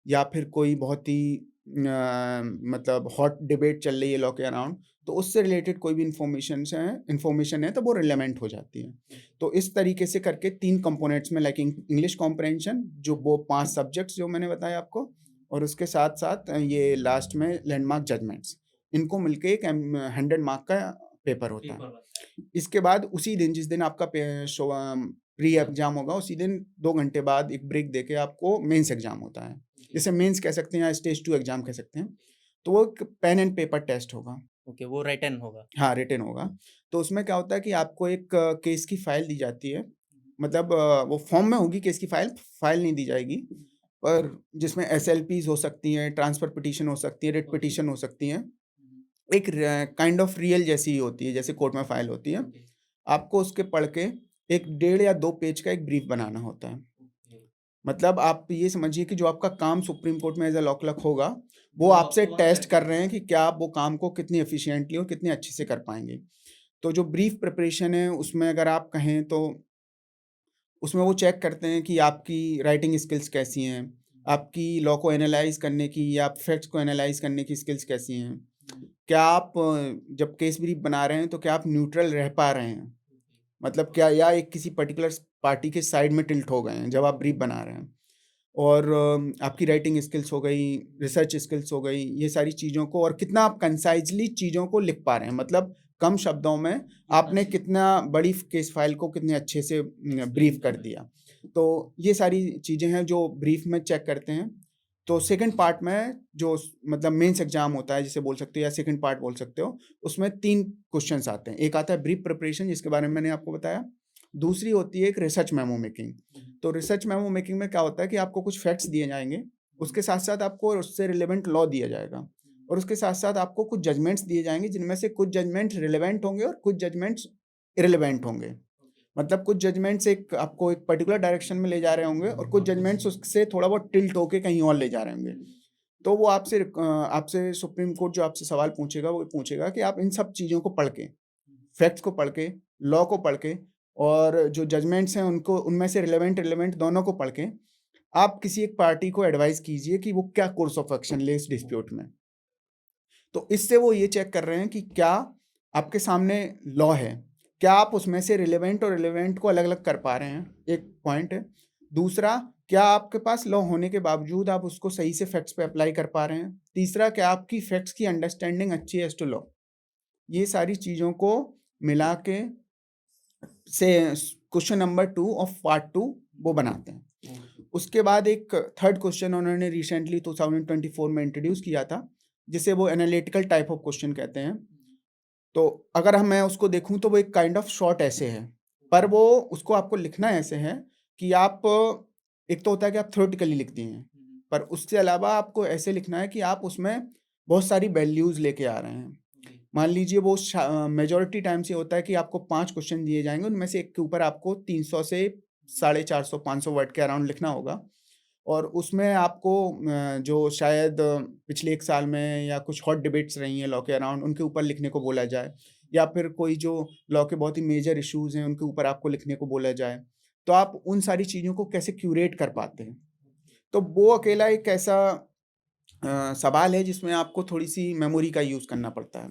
या फिर कोई बहुत ही मतलब हॉट डिबेट चल रही है लॉ के अराउंड, तो उससे रिलेटेड कोई भी इंफॉर्मेशन है तो वो रिलेवेंट हो जाती है। तो इस तरीके से करके 3 कंपोनेंट्स में, लाइक इंग्लिश कॉम्प्रिहेंशन, जो वो 5 सब्जेक्ट्स जो मैंने बताया आपको, और उसके साथ-साथ ये लास्ट में लैंडमार्क जजमेंट्स, इनको मिलके एक 100 मार्क का पेपर होता है। पेपर बनता है। इसके बाद उसी दिन, जिस दिन आपका प्री एग्ज़ाम होगा, उसी दिन 2 घंटे बाद एक ब्रेक देके आपको मेंस एग्ज़ाम होता है। ओके, जिसे मेंस कह सकते हैं या स्टेज 2 एग्ज़ाम कह सकते हैं। तो वो एक पेन एंड पेपर टेस्ट होगा। ओके, वो रिटन होगा। हाँ, रिटन होगा। तो उसमें क्या होता है कि आपको एक केस की फ़ाइल दी जाती है। हुँ, मतलब वो फ़ॉर्म में होगी केस की फ़ाइल, फ़ाइल नहीं दी जाएगी। हुँ, पर जिसमें एसएलपीज़ हो सकती हैं, ट्रांसफर पिटीशन हो सकती है, रिट ओके, पिटीशन हो सकती हैं। हुँ, एक काइंड ऑफ रियल जैसी ही होती है, जैसे कोर्ट में फ़ाइल होती है। ओके, आपको उसके पढ़ के 1 डेढ़ या 2 पेज का एक ब्रीफ बनाना होता है। ओके। मतलब आप ये समझिए कि जो आपका काम सुप्रीम कोर्ट में एज़ अ लॉ क्लर्क होगा, वो वो आपसे आपको वहाँ टेस्ट करके कर रहे हैं कि क्या आप वो काम को कितनी एफ़िशिएंटली और कितनी अच्छे से कर पाएँगे। तो जो ब्रीफ प्रिपरेशन है, उसमें अगर आप कहें तो उसमें वो चेक करते हैं कि आपकी राइटिंग स्किल्स कैसी हैं, आपकी लॉ को एनालाइज़ करने की या फैक्ट्स को एनालाइज़ करने की स्किल्स कैसी हैं। हुँ, क्या आप जब केस ब्रीफ बना रहे हैं तो क्या आप न्यूट्रल रह पा रहे हैं? ओके, मतलब क्या, या एक किसी पर्टिकुलर पार्टी के साइड में टिल्ट हो गए हैं जब आप ब्रीफ बना रहे हैं। और आपकी राइटिंग स्किल्स हो गई, रिसर्च स्किल्स हो गई, ये सारी चीज़ों को, और कितना आप कंसाइज़ली चीज़ों को लिख पा रहे हैं। मतलब कम शब्दों में कितना आपने अच्छे से कितना बड़ी केस फाइल को कितने अच्छे से एक्सप्लेन ब्रीफ कर कर रहे हैं। दिया। तो ये सारी चीज़ें हैं जो ब्रीफ में चेक करते हैं। तो सेकंड पार्ट में जो मतलब मेंस एग्ज़ाम होता है जिसे बोल सकते हो, या सेकंड पार्ट बोल सकते हो, उसमें 3 क्वेश्चन्स आते हैं। एक आता है ब्रीफ प्रिपरेशन, जिसके बारे में मैंने आपको बताया। दूसरी होती है एक रिसर्च मेमो मेकिंग। हुँ, तो रिसर्च मेमो मेकिंग में क्या होता है कि आपको कुछ फैक्ट्स दिए जाएँगे, उसके साथ-साथ आपको उससे रिलेवेंट लॉ दिया जाएगा, और उसके साथ-साथ आपको कुछ जजमेंट्स दिए जाएँगे जिनमें से कुछ जजमेंट्स रिलेवेंट होंगे और कुछ जजमेंट्स इर्रेलेवेंट होंगे। मतलब कुछ जजमेंट्स एक आपको एक पर्टिकुलर डायरेक्शन में ले जा रहे होंगे और कुछ जजमेंट्स उससे थोड़ा बहुत टिल्ट होके कहीं और ले जा रहे होंगे। तो वो आपसे सुप्रीम कोर्ट जो आपसे सवाल पूछेगा वो पूछेगा कि आप इन सब चीज़ों को पढ़ के, फैक्ट्स को पढ़ के, लॉ को पढ़ के और जो जजमेंट्स हैं उनको उनमें से रिलेवेंट दोनों को पढ़ के, आप किसी एक पार्टी को एडवाइस कीजिए कि वो क्या कोर्स ऑफ एक्शन ले इस डिस्प्यूट में। तो इससे वो ये चेक कर रहे हैं कि क्या आपके सामने लॉ है, क्या आप उसमें से रिलेवेंट और इर्रेलेवेंट को अलग-अलग कर पा रहे हैं, एक पॉइंट है। दूसरा, क्या आपके पास लॉ होने के बावजूद आप उसको सही से फैक्ट्स पे अप्लाई कर पा रहे हैं। तीसरा, क्या आपकी फैक्ट्स की अंडरस्टैंडिंग अच्छी है एज़ टू लॉ। ये सारी चीज़ों को मिला के से क्वेश्चन नंबर 2 ऑफ पार्ट 2 वो बनाते हैं। उसके बाद एक थर्ड क्वेश्चन उन्होंने रिसेंटली 2024 में इंट्रोड्यूस किया था, जिसे वो एनालिटिकल टाइप ऑफ क्वेश्चन कहते हैं। तो अगर मैं उसको देखूँ तो वो एक काइंड ऑफ शॉर्ट ऐसे है, पर वो उसको आपको लिखना ऐसे है कि आप एक तो होता है कि आप थ्योरेटिकली लिखती हैं, पर उसके अलावा आपको ऐसे लिखना है कि आप उसमें बहुत सारी वैल्यूज़ लेके आ रहे हैं। मान लीजिए वो मेजॉरिटी टाइम्स ये होता है कि आपको 5 क्वेश्चन दिए जाएँगे, उनमें से एक के ऊपर आपको 300 से 450 500 वर्ड के अराउंड लिखना होगा और उसमें आपको जो शायद पिछले 1 साल में या कुछ हॉट डिबेट्स रही हैं लॉ के अराउंड, उनके ऊपर लिखने को बोला जाए या फिर कोई जो लॉ के बहुत ही मेजर इश्यूज़ हैं, उनके ऊपर आपको लिखने को बोला जाए। तो आप उन सारी चीज़ों को कैसे क्यूरेट कर पाते हैं? तो वो अकेला एक ऐसा सवाल है जिसमें आपको थोड़ी-सी मेमोरी का यूज़ करना पड़ता है।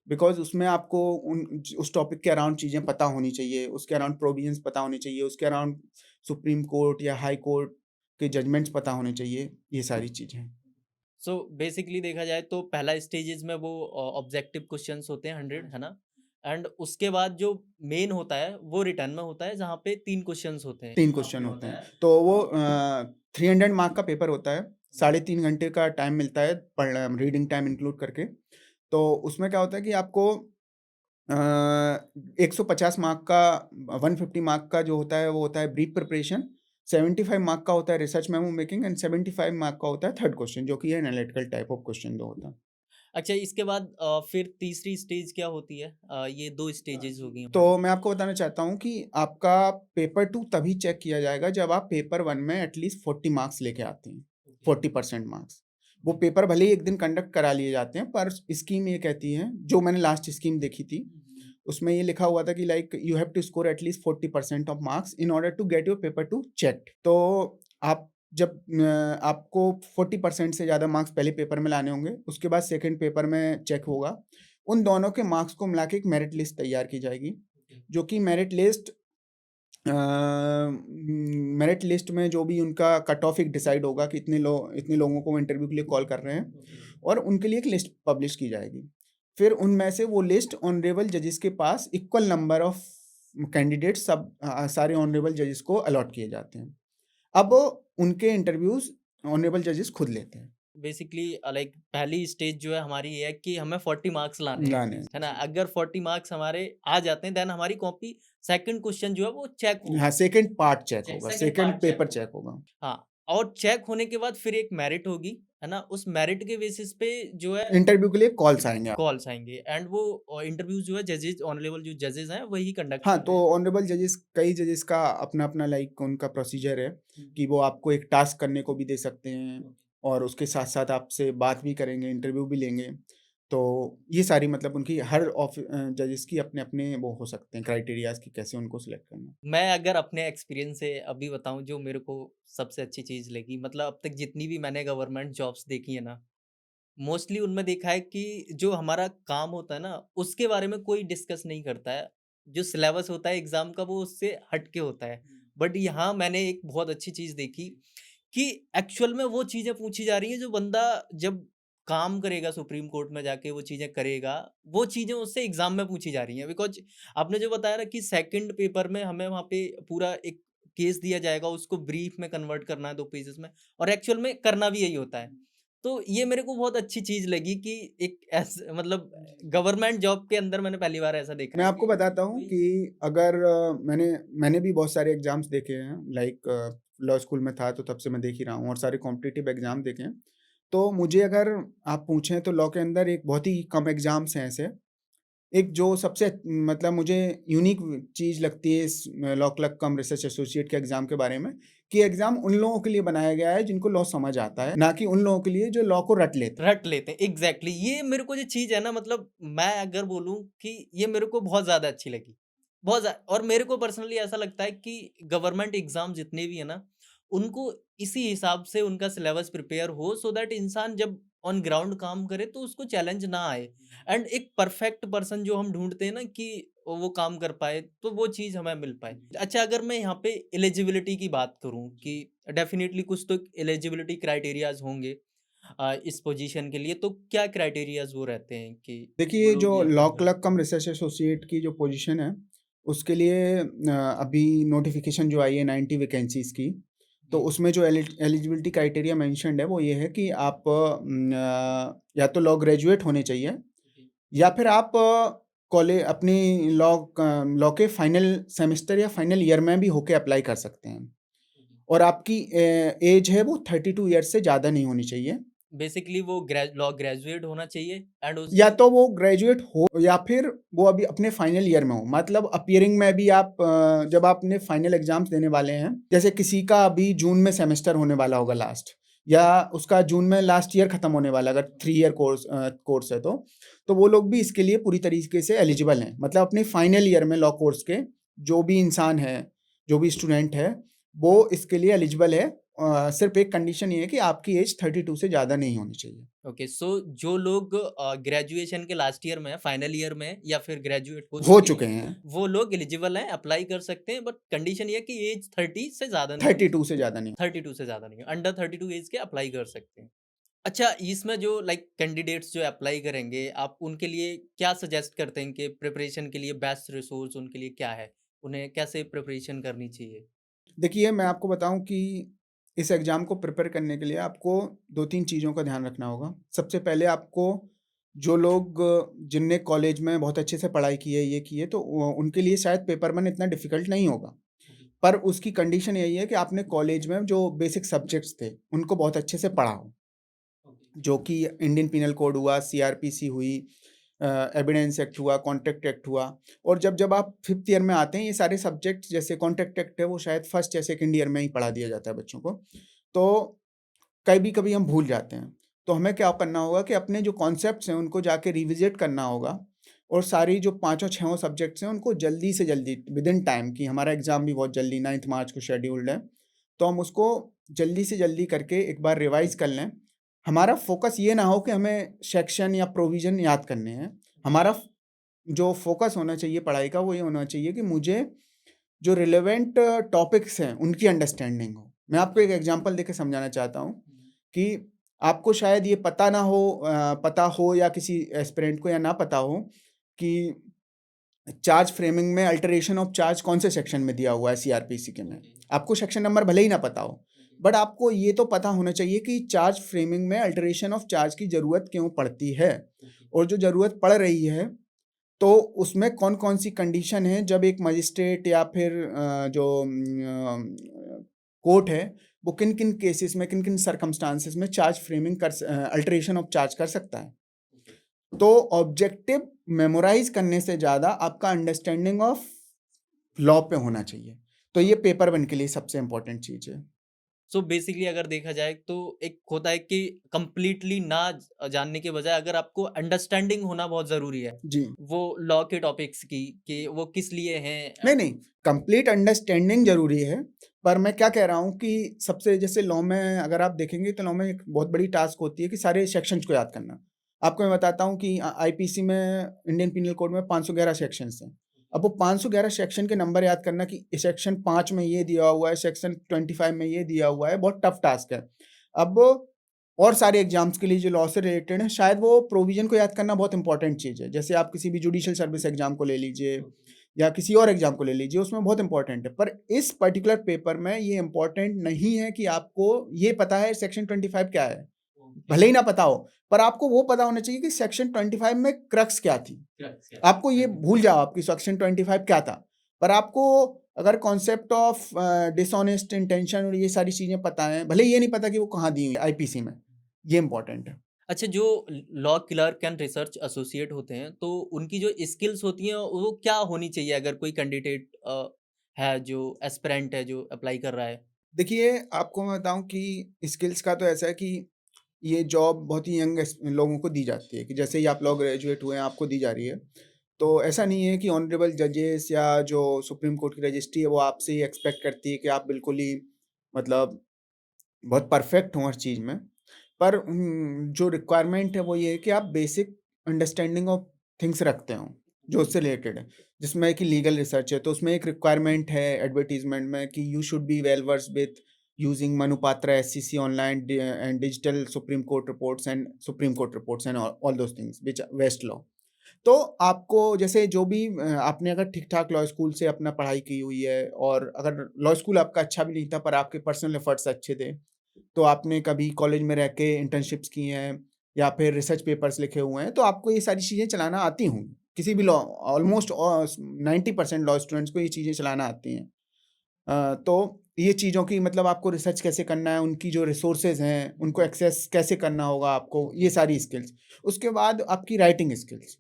बिकॉज़ उसमें आपको उस टॉपिक के अराउंड चीज़ें पता होनी चाहिए, उसके अराउंड प्रोविज़न्स पता होने चाहिए, उसके अराउंड सुप्रीम कोर्ट या हाई कोर्ट के जजमेंट्स पता होने चाहिए, ये सारी चीज़ें। सो बेसिकली देखा जाए तो पहला स्टेजेस में वो ऑब्जेक्टिव क्वेश्चंस होते हैं 100, है ना? एंड उसके बाद जो मेन होता है वो रिटर्न में होता है जहाँ पे 3 क्वेश्चंस होते हैं। 3 क्वेश्चन होते हैं। तो वो 300 मार्क का पेपर होता है, साढ़े 3 घंटे का टाइम मिलता है रीडिंग टाइम इंक्लूड करके। तो उसमें क्या होता है कि आपको 150 मार्क का 150 मार्क का जो होता है वो होता है ब्रीफ प्रिपरेशन, 75 मार्क का होता है research memo making and 75 mark का होता है थर्ड क्वेश्चन जो कि है एनालिटिकल टाइप ऑफ क्वेश्चन जो होता है। अच्छा, इसके बाद फिर तीसरी स्टेज क्या होती है? ये 2 स्टेजेस हो गई तो हमारी। मैं आपको बताना चाहता हूँ कि आपका पेपर 2 तभी चेक किया जाएगा जब आप पेपर 1 में एटलीस्ट 40 मार्क्स लेके आते हैं, 40% मार्क्स। वो पेपर भले ही एक दिन कंडक्ट करा लिए जाते हैं पर स्कीम ये कहती है, जो मैंने लास्ट स्कीम देखी थी, उसमें ये लिखा हुआ था कि like you have to score at least 40% of marks in order to get your paper 2 checked. तो आप जब आपको 40% से ज़्यादा मार्क्स पहले पेपर में लाने होंगे, उसके बाद सेकंड पेपर में चेक होगा। उन दोनों के मार्क्स को मिला के एक मेरिट लिस्ट तैयार की जाएगी, जो कि मेरिट लिस्ट में जो भी उनका कट ऑफ एक डिसाइड होगा कि इतने लोगों को वो इंटरव्यू के लिए कॉल कर रहे हैं और उनके लिए एक लिस्ट पब्लिश की जाएगी। फिर उनमें से वो लिस्ट ऑनरेबल जजेस के पास इक्वल नंबर ऑफ कैंडिडेट्स सारे ऑनरेबल जजेस को अलॉट किए जाते हैं। अब उनके इंटरव्यूज़ ऑनरेबल जजेस खुद लेते हैं। बेसिकली लाइक पहली स्टेज जो है हमारी ये है कि हमें 40 मार्क्स लाने हैं, लाने है ना? अगर 40 मार्क्स हमारे आ जाते हैं देन हमारी कॉपी सेकंड क्वेश्चन जो है वो चेक होगा। हाँ, सेकंड पार्ट चेक चे होगा, second second part check paper होगा। चेक होगा। हाँ, और चेक होने के बाद फिर एक मेरिट होगी, है ना? उस मेरिट के बेसिस पे जो है इंटरव्यू के लिए कॉल्स आएँगे। कॉल्स आएँगे एंड वो इंटरव्यू जो है जजेस ऑन लेवल जो जजेस हैं वही कंडक्ट हाँ, तो करेंगे। ऑनरेबल जजेस कई जजेस का अपना-अपना लाइक उनका प्रोसीजर है कि वो आपको एक टास्क करने को भी दे सकते हैं और उसके साथ-साथ आपसे बात भी करेंगे, इंटरव्यू भी लेंगे। तो ये सारी मतलब उनकी हर जजेस की अपने-अपने वो हो सकते हैं क्राइटेरियाज़ कि कैसे उनको सिलेक्ट करना है। मैं अगर अपने एक्सपीरियंस से अभी बताऊँ जो मेरे को सबसे अच्छी चीज़ लगी, मतलब अब तक जितनी भी मैंने गवर्नमेंट जॉब्स देखी है ना, मोस्टली उनमें देखा है कि जो हमारा काम होता है ना, उसके बारे में कोई डिस्कस नहीं करता है। जो सिलेबस होता है एग्ज़ाम का वो उससे हट के होता है। बट यहाँ मैंने एक बहुत अच्छी चीज़ देखी कि एक्चुअल में वो चीज़ें पूछी जा रही हैं जो बंदा जब काम करेगा सुप्रीम कोर्ट में जाके वो चीज़ें करेगा, वो चीज़ें उससे एग्ज़ाम में पूछी जा रही हैं। बिकॉज़ आपने जो बताया ना कि सेकंड पेपर में हमें वहाँ पे पूरा एक केस दिया जाएगा, उसको ब्रीफ में कन्वर्ट करना है 2 पेजेज़ में और एक्चुअल में करना भी यही होता है। तो ये मेरे को बहुत अच्छी चीज़ लगी कि एक मतलब गवर्नमेंट जॉब के अंदर मैंने पहली बार ऐसा देखा मैं है आपको कि बताता हूँ कि अगर मैंने भी बहुत सारे एग्ज़ाम्स देखे हैं लाइक लॉ स्कूल में था तो तब से मैं देख ही रहा हूँ और सारे कॉम्पिटिटिव एग्ज़ाम देखे हैं। तो मुझे अगर आप पूछें तो लॉ के अंदर एक बहुत ही कम एग्ज़ाम्स हैं ऐसे। एक जो सबसे मतलब मुझे यूनिक चीज़ लगती है इस law clerk cum research associate के एग्ज़ाम के बारे में, कि एग्ज़ाम उन लोगों के लिए बनाया गया है जिनको लॉ समझ आता है, ना कि उन लोगों के लिए जो लॉ को रट लेते हैं। रट लेते हैं, एग्ज़ैक्टली ये मेरे को जो चीज़ है ना मतलब मैं अगर बोलूँ कि ये मेरे को बहुत ज़्यादा अच्छी लगी। बहुत ज़्या और मेरे को पर्सनली ऐसा लगता है कि गवर्नमेंट एग्ज़ाम जितने भी हैं ना, उनको इसी हिसाब से उनका सिलेबस प्रिपेयर हो सो दैट इंसान जब ऑन ग्राउंड काम करे तो उसको चैलेंज ना आए। एंड एक परफेक्ट पर्सन जो हम ढूँढते हैं ना कि वो काम कर पाए, तो वो चीज़ हमें मिल पाए। अच्छा अगर मैं यहाँ पे एलिजिबिलिटी की बात करूँ कि डेफ़िनिटली कुछ तो एलिजिबिलिटी क्राइटेरियाज़ होंगे इस पोजीशन के लिए, तो क्या क्राइटेरियाज़ वो रहते हैं कि वो देखिए, लोग जो यहाँ लॉ पे क्लर्क कम रिसर्च एसोसिएट की जो पोजीशन है, उसके लिए अभी नोटिफ़िकेशन जो आई है 90 वैकेंसीज़ की, तो उसमें जो एलिजिबिलिटी क्राइटेरिया मेंशन्ड है, वो ये है कि आप या तो लॉ ग्रेजुएट होने चाहिए या फिर आप अपनी लॉ के फाइनल सेमेस्टर या फाइनल ईयर में भी होके अप्लाई कर सकते हैं। और आपकी एज है वो 32 ईयर्स से ज़्यादा नहीं होनी चाहिए। बेसिकली वो लॉ ग्रेजुएट होना चाहिए एंड या उसके तो वो ग्रेजुएट हो या फिर वो अभी अपने फाइनल ईयर में हो, मतलब अपीयरिंग में भी आप जब आप अपने फाइनल एग्जाम्स देने वाले हैं, जैसे किसी का अभी जून में सेमेस्टर होने वाला होगा लास्ट, या उसका जून में लास्ट ईयर खत्म होने वाला, अगर 3 ईयर कोर्स है तो वो लोग भी इसके लिए पूरी तरीके से एलिजिबल हैं। मतलब अपने फाइनल ईयर में लॉ कोर्स के जो भी इंसान है, जो भी स्टूडेंट है, वो इसके लिए एलिजिबल है। सिर्फ एक कंडीशन ये है कि आपकी एज 32 से ज़्यादा नहीं होनी चाहिए। ओके सो जो लोग ग्रेजुएशन के लास्ट ईयर में है, फाइनल ईयर में है या फिर ग्रेजुएट हो हो चुके चुके हैं, हैं। वो लोग एलिजिबल हैं, अप्लाई कर सकते हैं बट कंडीशन ये है कि एज 30 से ज़्यादा नहीं होनी 32 से चाहिए। ज़्यादा नहीं। 32 से ज़्यादा नहीं है, अंडर 32 एज के अप्लाई कर सकते हैं। अच्छा इसमें जो लाइक कैंडिडेट्स जो अप्लाई करेंगे, आप उनके लिए क्या सजेस्ट करते हैं कि प्रिपरेशन के लिए बेस्ट रिसोर्स उनके लिए क्या है? उन्हें कैसे प्रिपरेशन करनी चाहिए? देखिए, मैं आपको बताऊँ कि इस एग्ज़ाम को प्रिपेयर करने के लिए आपको 2-3 चीज़ों का ध्यान रखना होगा। सबसे पहले आपको जो लोग जिनने कॉलेज में बहुत अच्छे से पढ़ाई की है, ये की है, तो उनके लिए शायद पेपर 1 इतना डिफ़िकल्ट नहीं होगा। पर उसकी कंडीशन यही है कि आपने कॉलेज में जो बेसिक सब्जेक्ट्स थे, उनको बहुत अच्छे से पढ़ा हो। जो कि इंडियन पिनल कोड हुआ, सीआरपीसी हुई, एविडेंस एक्ट हुआ, कॉन्ट्रैक्ट एक्ट हुआ। और जब आप 5th ईयर में आते हैं, ये सारे सब्जेक्ट जैसे कॉन्ट्रैक्ट एक्ट है, वो शायद फर्स्ट या सेकंड ईयर में ही पढ़ा दिया जाता है बच्चों को। तो कभी-कभी हम भूल जाते हैं। तो हमें क्या करना होगा कि अपने जो कॉन्सेप्ट्स हैं, उनको जाके रिविज़िट करना होगा और सारी जो पाँचों छहों सब्जेक्ट्स हैं, उनको जल्दी से जल्दी विदिन टाइम, कि हमारा एग्ज़ाम भी बहुत जल्दी 9th मार्च को शेड्यूल्ड है, तो हम उसको जल्दी से जल्दी करके एक बार रिवाइज़ कर लें। हमारा फ़ोकस ये ना हो कि हमें सेक्शन या प्रोविज़न याद करने हैं। हमारा जो फ़ोकस होना चाहिए पढ़ाई का, वो ये होना चाहिए कि मुझे जो रिलेवेंट टॉपिक्स हैं, उनकी अंडरस्टैंडिंग हो। मैं आपको एक एग्ज़ाम्पल देके समझाना चाहता हूँ कि आपको शायद ये पता हो या किसी एस्पिरेंट को या ना पता हो कि चार्ज फ्रेमिंग में अल्टरेशन ऑफ चार्ज कौन से सेक्शन में दिया हुआ है सीआरपीसी के में। आपको सेक्शन नंबर भले ही ना पता हो, बट आपको ये तो पता होना चाहिए कि चार्ज फ्रेमिंग में अल्टरेशन ऑफ चार्ज की ज़रूरत क्यों पड़ती है, और जो ज़रूरत पड़ रही है, तो उसमें कौन-कौन सी कंडीशन है जब एक मजिस्ट्रेट या फिर कोर्ट है, वो किन-किन केसेस में, किन-किन सर्कमस्टांसेस में charge framing alteration of charge कर सकता है। तो ऑब्जेक्टिव मेमोराइज़ करने से ज़्यादा आपका अंडरस्टैंडिंग ऑफ लॉ पे होना चाहिए। तो ये पेपर 1 के लिए सबसे इम्पोर्टेंट चीज़ है। सो बेसिकली अगर देखा जाए तो एक होता है कि कंप्लीटली ना जानने के बजाय अगर आपको अंडरस्टैंडिंग होना बहुत ज़रूरी है, जी। वो लॉ के टॉपिक्स की कि वो किस लिए हैं नहीं, कंप्लीट अंडरस्टैंडिंग ज़रूरी है, पर मैं क्या कह रहा हूँ कि सबसे, जैसे लॉ में अगर आप देखेंगे, तो लॉ में एक बहुत बड़ी टास्क होती है कि सारे सेक्शंस को याद करना। आपको मैं बताता हूँ कि आईपीसी में, इंडियन पिनल कोड में 511 सेक्शंस हैं। अब वो 511 सेक्शन के नंबर याद करना कि सेक्शन 5 में ये दिया हुआ है, सेक्शन 25 में ये दिया हुआ है, बहुत टफ टास्क है। अब और सारे एग्ज़ाम्स के लिए जो लॉ से रिलेटेड हैं, शायद वो प्रोविज़न को याद करना बहुत इंपॉर्टेंट चीज़ है। जैसे आप किसी भी जुडिशियल सर्विस एग्ज़ाम को ले लीजिए या किसी और एग्ज़ाम को ले लीजिए, उसमें बहुत इंपॉर्टेंट है। पर इस पर्टिकुलर पेपर में ये इंपॉर्टेंट नहीं है कि आपको ये पता है सेक्शन 25 क्या है। भले ही ना पता हो, पर आपको वो पता होना चाहिए कि सेक्शन 25 में क्रक्स क्या थी। आपको ये भूल जाओ आप कि सेक्शन 25 क्या था, पर आपको अगर कॉन्सेप्ट ऑफ डिसऑनेस्ट इंटेंशन और ये सारी चीज़ें पता हैं, भले ही ये नहीं पता कि वो कहाँ दी हुई है आईपीसी में, ये इम्पोर्टेंट है। अच्छा, जो law clerk and research associate होते हैं, तो उनकी जो स्किल्स होती हैं, वो क्या होनी चाहिए अगर कोई कैंडिडेट है, जो एस्पिरेंट है, जो अप्लाई कर रहा है? देखिए, आपको मैं बताऊँ कि स्किल्स का तो ऐसा है कि ये जॉब बहुत ही यंग लोगों को दी जाती है कि जैसे ही आप लोग ग्रेजुएट हुए हैं, आपको दी जा रही है। तो ऐसा नहीं है कि ऑनरेबल जजेस या जो सुप्रीम कोर्ट की रजिस्ट्री है, वो आपसे ही एक्सपेक्ट करती है कि आप बिल्कुल ही मतलब बहुत परफेक्ट हों हर चीज़ में। पर जो रिक्वायरमेंट है वो ये है कि आप बेसिक अंडरस्टैंडिंग ऑफ थिंग्स रखते हों, जो उससे रिलेटेड है। जिसमें कि लीगल रिसर्च है, तो उसमें एक रिक्वायरमेंट है एडवर्टाइज़मेंट में कि you should be well versed with using Manupatra SCC online and digital Supreme Court reports and Supreme Court reports and all those things which Westlaw. तो आपको जैसे जो भी आपने अगर ठीक-ठाक लॉ स्कूल से अपना पढ़ाई की हुई है और अगर लॉ स्कूल आपका अच्छा भी नहीं था पर आपके पर्सनल एफर्ट्स अच्छे थे, तो आपने कभी कॉलेज में रह के इंटर्नशिप्स की हैं या फिर रिसर्च पेपर्स लिखे हुए हैं, तो आपको ये सारी चीज़ें चलाना आती होंगी। किसी भी लॉ ऑलमोस्ट 90% लॉ स्टूडेंट्स को ये चीज़ें चलाना आती हैं। तो ये चीज़ों की मतलब आपको रिसर्च कैसे करना है, उनकी जो रिसोर्सेज़ हैं, उनको एक्सेस कैसे करना होगा आपको, ये सारी स्किल्स। उसके बाद आपकी राइटिंग स्किल्स।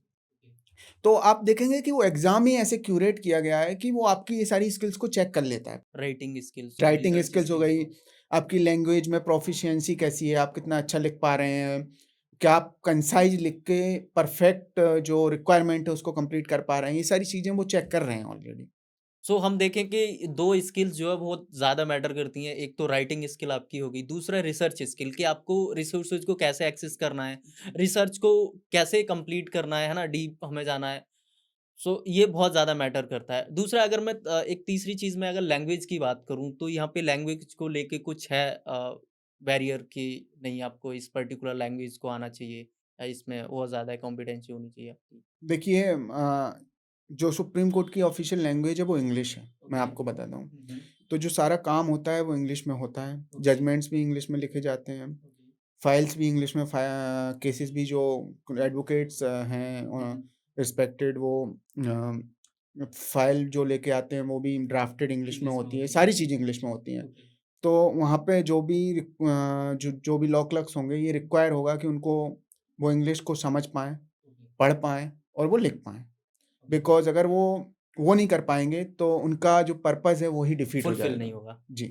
तो आप देखेंगे कि वो एग्ज़ाम ही ऐसे क्यूरेट किया गया है कि वो आपकी ये सारी स्किल्स को चेक कर लेता है। राइटिंग स्किल्स हो गई, राइटिंग रिसर्च स्किल्स हो स्किल्स गई, हो गई। आपकी लैंग्वेज में प्रोफिशिएंसी कैसी है, आप कितना अच्छा लिख पा रहे हैं, क्या आप कंसाइज़ लिख के परफेक्ट जो रिक्वायरमेंट है उसको कंप्लीट कर पा रहे हैं, ये सारी चीज़ें वो चेक कर रहे हैं ऑलरेडी। सो हम देखें कि 2 स्किल्स जो है बहुत ज़्यादा मैटर करती हैं। एक तो राइटिंग स्किल आपकी हो गई, दूसरा रिसर्च स्किल कि आपको रिसोर्सेज़ को कैसे एक्सेस करना है, रिसर्च को कैसे कंप्लीट करना है ना? डीप हमें जाना है। सो ये बहुत ज़्यादा मैटर करता है। दूसरा, अगर मैं एक तीसरी चीज़ में अगर लैंग्वेज की बात करूँ, तो यहाँ पे लैंग्वेज को लेके कुछ है बैरियर कि नहीं, आपको इस पर्टिकुलर लैंग्वेज को आना चाहिए या इसमें बहुत ज़्यादा कॉम्पिटेंसी होनी चाहिए आपकी? देखिए जो सुप्रीम कोर्ट की ऑफ़िशियल लैंग्वेज है वो इंग्लिश है, मैं ओके। आपको बताता हूँ। हुँ, हुँ। तो जो सारा काम होता है वो इंग्लिश में होता है, ओके, जजमेंट्स भी इंग्लिश में लिखे जाते हैं, ओके। फाइल्स भी इंग्लिश में केसेस भी जो एडवोकेट्स हैं हुँ, हुँ। रिस्पेक्टेड वो फाइल जो लेके आते हैं वो भी ड्राफ्टेड इंग्लिश में इंग्लिश में होती है, होती है। सारी चीज़ इंग्लिश में होती हैं। ओके, तो वहाँ पे जो भी जो भी लॉ क्लर्क्स होंगे ये रिक्वायर होगा कि उनको वो इंग्लिश को समझ पाएँ, ओके, पढ़ पाएँ और वो लिख पाएँ। ओके। बिकॉज़ अगर वो नहीं कर पाएँगे तो उनका जो पर्पज़ है वो ही डिफीट हो फुलफ़िल नहीं जाएगा। होगा। जी,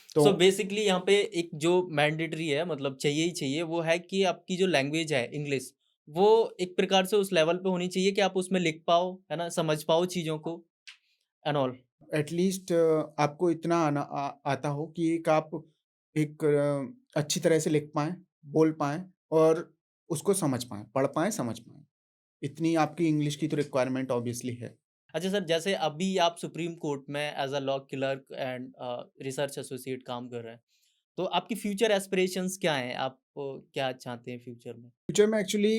सो तो बेसिकली यहाँ पे एक जो मैंडेटरी है, मतलब चाहिए ही चाहिए, वो है कि आपकी जो लैंग्वेज है इंग्लिश, वो एक प्रकार से उस लेवल पे होनी चाहिए कि आप उसमें लिख पाओ, है ना? समझ पाओ चीज़ों को एंड ऑल। एट लीस्ट आपको इतना आता हो कि एक आप एक अच्छी तरह से लिख पाएँ, बोल पाएँ और उसको समझ पाएँ, पढ़ पाएँ, समझ पाएँ। इतनी आपकी इंग्लिश की तो रिक्वायरमेंट ऑब्वियसली है। अच्छा सर, जैसे अभी आप सुप्रीम कोर्ट में as a law clerk and research associate काम कर रहे हैं, तो आपकी फ्यूचर एस्पिरेशंस क्या हैं? आप क्या चाहते हैं फ्यूचर में? फ्यूचर में एक्चुअली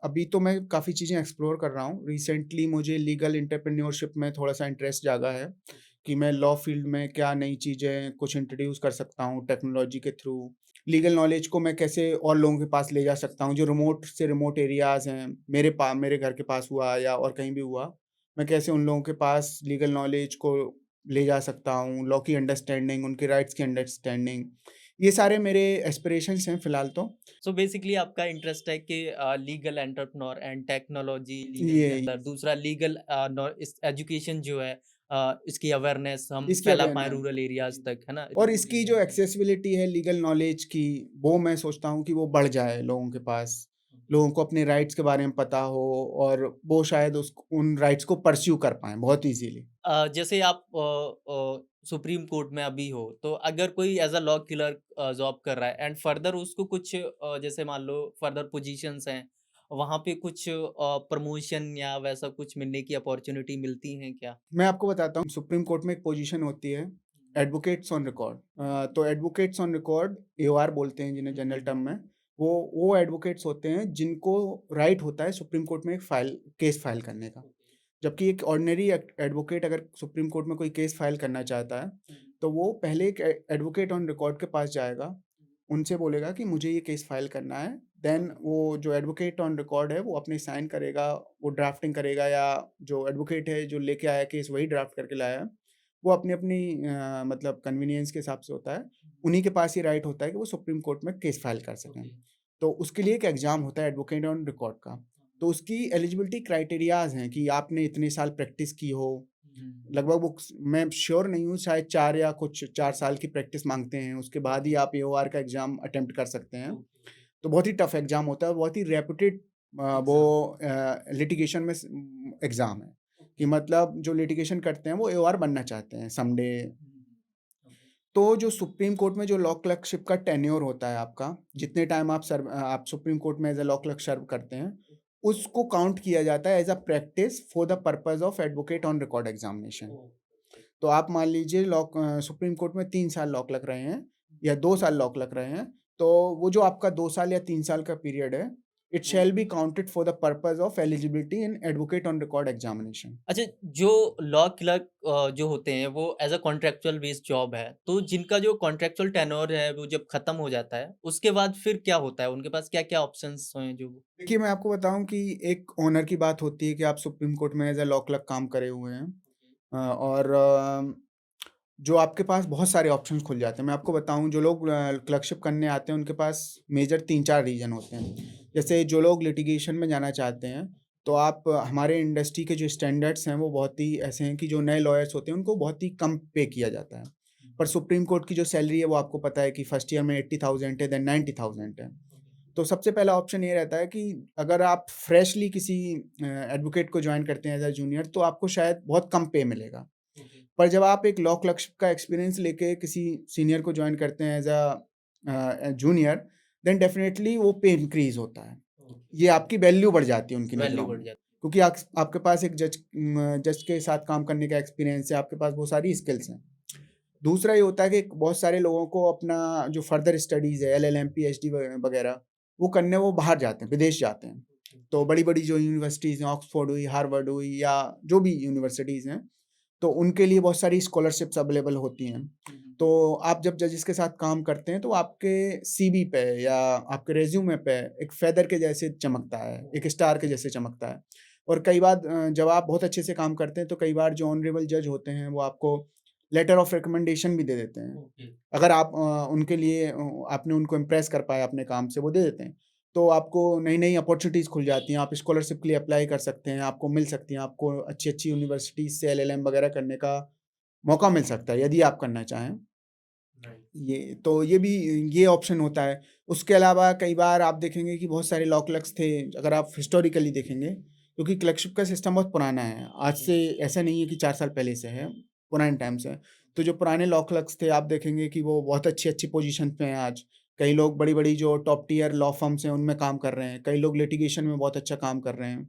अभी तो मैं काफ़ी चीज़ें एक्सप्लोर कर रहा हूँ। रिसेंटली मुझे लीगल एंटरप्रेन्योरशिप में थोड़ा-सा इंटरेस्ट जागा है कि मैं लॉ फ़ील्ड में क्या नई चीज़ें कुछ इंट्रोड्यूस कर सकता हूँ टेक्नोलॉजी के थ्रू। लीगल नॉलेज को मैं कैसे और लोगों के पास ले जा सकता हूँ, जो रिमोट से रिमोट एरियाज़ हैं, मेरे घर के पास हुआ या और कहीं भी हुआ, मैं कैसे उन लोगों के पास लीगल नॉलेज को ले जा सकता हूँ, लॉ की अंडरस्टैंडिंग, उनके राइट्स की अंडरस्टैंडिंग, ये सारे मेरे एस्पिरेशंस हैं फ़िलहाल तो। सो बेसिकली आपका इंटरेस्ट है कि legal entrepreneur and technology legal के ये अंदर, दूसरा लीगल इस एजुकेशन जो है, इसकी अवेयरनेस हम इसकी फैला पाएँ अवेयरनेस रूरल एरियाज़ तक, है ना? और रिमोट इसकी जो एरियाज़ में। एक्सेसिबिलिटी है लीगल नॉलेज की, वो मैं सोचता हूँ कि वो बढ़ जाए लोगों के पास। लोगों को अपने राइट्स के बारे में पता हो और वो शायद उस उन राइट्स को परस्यू कर पाएँ बहुत ईज़िली। जैसे आप सुप्रीम कोर्ट में अभी हो, तो अगर कोई as a law clerk job कर रहा है एंड फर्दर उसको कुछ जैसे मान लो फर्दर पोजीशंस हैं, वहाँ पे कुछ प्रमोशन या वैसा कुछ मिलने की अपॉर्च्युनिटी मिलती हैं क्या? मैं आपको बताता हूँ सुप्रीम कोर्ट में एक पोजीशन होती है एडवोकेट्स ऑन रिकॉर्ड। तो एडवोकेट्स ऑन रिकॉर्ड एओआर बोलते हैं जिन्हें जनरल टर्म में। वो एडवोकेट्स होते हैं जिनको राइट होता है सुप्रीम कोर्ट में एक केस फाइल करने का। जबकि एक ऑर्डिनरी एडवोकेट अगर सुप्रीम कोर्ट में कोई केस फाइल करना चाहता है, तो वो पहले एक एडवोकेट ऑन रिकॉर्ड के पास जाएगा, उनसे बोलेगा कि मुझे ये केस फाइल करना है। देन वो जो एडवोकेट ऑन रिकॉर्ड है, वो अपने साइन करेगा, वो ड्राफ्टिंग करेगा या जो एडवोकेट है, जो लेके आया केस वही ड्राफ्ट करके लाया है। वो अपनी-अपनी मतलब कन्वीनियंस के हिसाब से होता है। उन्हीं के पास ये राइट होता है कि वो सुप्रीम कोर्ट में केस फाइल कर सकें। तो उसके लिए एक एग्ज़ाम होता है एडवोकेट ऑन रिकॉर्ड का। तो उसकी एलिजिबिलिटी क्राइटेरियाज़ हैं कि आपने इतने साल प्रैक्टिस की हो, लगभग वो मैं श्योर नहीं हूँ, शायद 4 या कुछ 4 साल की प्रैक्टिस माँगते हैं, उसके बाद ही आप एओआर का एग्ज़ाम अटेम्प्ट कर सकते हैं। तो बहुत ही टफ एग्ज़ाम होता है, बहुत ही रेप्यूटेड लिटिगेशन में एग्ज़ाम है कि मतलब जो लिटिगेशन करते हैं वो एओआर बनना चाहते हैं समडे। तो जो सुप्रीम कोर्ट में जो लॉ क्लर्कशिप का टेन्योर होता है आपका, जितने टाइम आप सुप्रीम कोर्ट में एज़ अ लॉ क्लर्क सर्व करते हैं, उसको काउंट किया जाता है as a practice for the purpose of advocate on record examination. तो आप मान लीजिए सुप्रीम कोर्ट में 3 साल लॉ क्लर्क रहे हैं या 2 साल लॉ क्लर्क रहे हैं, तो वो जो आपका 2 साल या 3 साल का पीरियड है, it shall be counted for the purpose of eligibility in advocate on record examination. अच्छा, जो लॉ क्लर्क जो होते हैं वो as a contractual based job है, तो जिनका जो कॉन्ट्रैक्चुअल टेन्योर है वो जब खत्म हो जाता है, उसके बाद फिर क्या होता है? उनके पास क्या-क्या ऑप्शंस हैं जो देखिए, मैं आपको बताऊँ कि एक ऑनर की बात होती है कि आप सुप्रीम कोर्ट में एज़ अ लॉ क्लर्क काम करे हुए हैं और जो आपके पास बहुत सारे ऑप्शंस खुल जाते हैं। मैं आपको बताऊँ जो लोग क्लर्कशिप करने आते हैं उनके पास मेजर 3-4 रीज़न होते हैं। जैसे जो लोग लिटिगेशन में जाना चाहते हैं, तो आप हमारे इंडस्ट्री के जो स्टैंडर्ड्स हैं वो बहुत ही ऐसे हैं कि जो नए लॉयर्स होते हैं उनको बहुत ही कम पे किया जाता है। पर सुप्रीम कोर्ट की जो सैलरी है वो आपको पता है कि फर्स्ट ईयर में 80,000 है, देन 90,000 है। तो सबसे पहला ऑप्शन ये रहता है कि अगर आप फ्रेशली किसी एडवोकेट को जॉइन करते हैं एज़ अ जूनियर तो आपको शायद बहुत कम पे मिलेगा। पर जब आप एक लॉ क्लर्कशिप का एक्सपीरियंस लेके किसी सीनियर को जॉइन करते हैं एज़ जूनियर, देन डेफिनिटली वो पे इंक्रीज़ होता है। ये आपकी वैल्यू बढ़ जाती है उनकी वैल्यू नज़रों बढ़ में, जाती क्योंकि आपके पास एक जज के साथ काम करने का एक्सपीरियंस है, आपके पास बहुत सारी स्किल्स हैं। दूसरा ये होता है कि बहुत सारे लोगों को अपना जो फर्दर स्टडीज़ है, एलएलएम, पीएचडी वगैरह, वो करने वो बाहर जाते हैं, विदेश जाते हैं। तो बड़ी-बड़ी जो यूनिवर्सिटीज़ हैं, ऑक्सफोर्ड हुई, हार्वर्ड हुई या जो भी यूनिवर्सिटीज़ हैं, तो उनके लिए बहुत सारी स्कॉलरशिप्स अवेलेबल होती हैं। तो आप जब जजेस के साथ काम करते हैं, तो आपके सीवी पे या आपके रिज़्यूमे पे एक फेदर के जैसे चमकता है, एक स्टार के जैसे चमकता है। और कई बार जब आप बहुत अच्छे से काम करते हैं, तो कई बार जो ऑनरेबल जज होते हैं, वो आपको लेटर ऑफ रिकमेंडेशन भी दे देते हैं। अगर आप उनके लिए आपने उनको इम्प्रेस कर पाया अपने काम से, वो दे देते हैं। तो आपको नई-नई अपॉर्च्युनिटीज़ खुल जाती हैं, आप स्कॉलरशिप के लिए अप्लाई कर सकते हैं, आपको मिल सकती हैं, आपको अच्छी-अच्छी यूनिवर्सिटीज़ से एलएलएम वगैरह करने का मौका मिल सकता है, यदि आप करना चाहें। ये ऑप्शन होता है। उसके अलावा कई बार आप देखेंगे कि बहुत सारे लॉ क्लर्क्स थे, अगर आप हिस्टोरिकली देखेंगे, क्योंकि क्लर्कशिप का सिस्टम बहुत पुराना है। आज से ऐसा नहीं है कि 4 साल पहले से है, पुराने टाइम से है। तो जो पुराने लॉ क्लर्क्स थे, आप देखेंगे कि वो बहुत अच्छी-अच्छी पोज़ीशन पे हैं आज। कई लोग बड़ी-बड़ी जो टॉप टियर लॉ फर्म्स हैं, उनमें काम कर रहे हैं। कई लोग लिटिगेशन में बहुत अच्छा काम कर रहे हैं।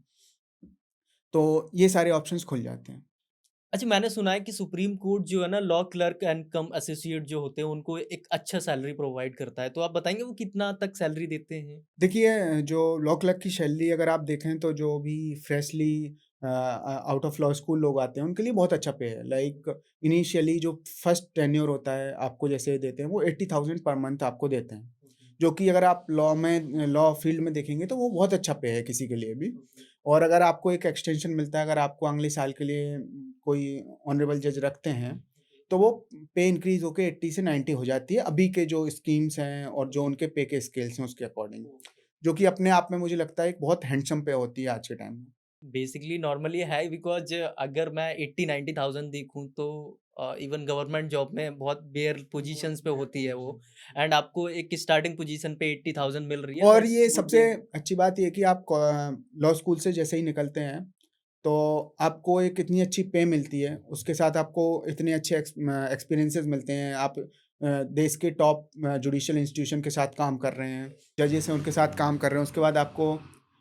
तो ये सारे ऑप्शंस खुल जाते हैं। अच्छा, मैंने सुना है कि सुप्रीम कोर्ट जो है ना law clerk and come associate जो होते हैं उनको एक अच्छा सैलरी प्रोवाइड करता है। तो आप बताएँगे वो कितना तक सैलरी देते हैं? देखिए, जो लॉ क्लर्क की सैलरी अगर आप देखें तो जो भी freshly out of law school लोग आते हैं, उनके लिए बहुत अच्छा पे है। लाइक इनिशियली जो फर्स्ट टेन्योर होता है, आपको जैसे देते हैं, वो 80,000 पर मंथ आपको देते हैं। जो कि अगर आप लॉ फील्ड में देखेंगे तो वो बहुत अच्छा पे है किसी के लिए भी। और अगर आपको एक एक्सटेंशन मिलता है, अगर आपको अगले साल के लिए कोई ऑनरेबल जज रखते हैं, तो वो पे इंक्रीज़ होके 80 से 90 हो जाती है, अभी के जो स्कीम्स हैं और जो उनके पे के स्केल्स हैं उसके अकॉर्डिंग। जो कि अपने आप में मुझे लगता है एक बहुत हैंडसम पे होती है आज के टाइम में। बेसिकली नॉर्मली है बिकॉज़ अगर मैं 80-90,000 देखूँ तो इवन गवर्नमेंट जॉब में बहुत बेयर पोज़ीशंस पे होती है वो एंड आपको एक स्टार्टिंग पोज़ीशन पे 80,000 मिल रही है और दैट्स ये गुड सबसे थिंग। अच्छी बात ये है कि आप लॉ स्कूल से जैसे ही निकलते हैं, तो आपको एक इतनी अच्छी पे मिलती है, उसके साथ आपको इतने अच्छे एक्सपीरियंसेस मिलते हैं। आप देश के टॉप जुडिशियल इंस्टीट्यूशन के साथ काम कर रहे हैं, जजेस हैं उनके साथ काम कर रहे हैं, उसके बाद आपको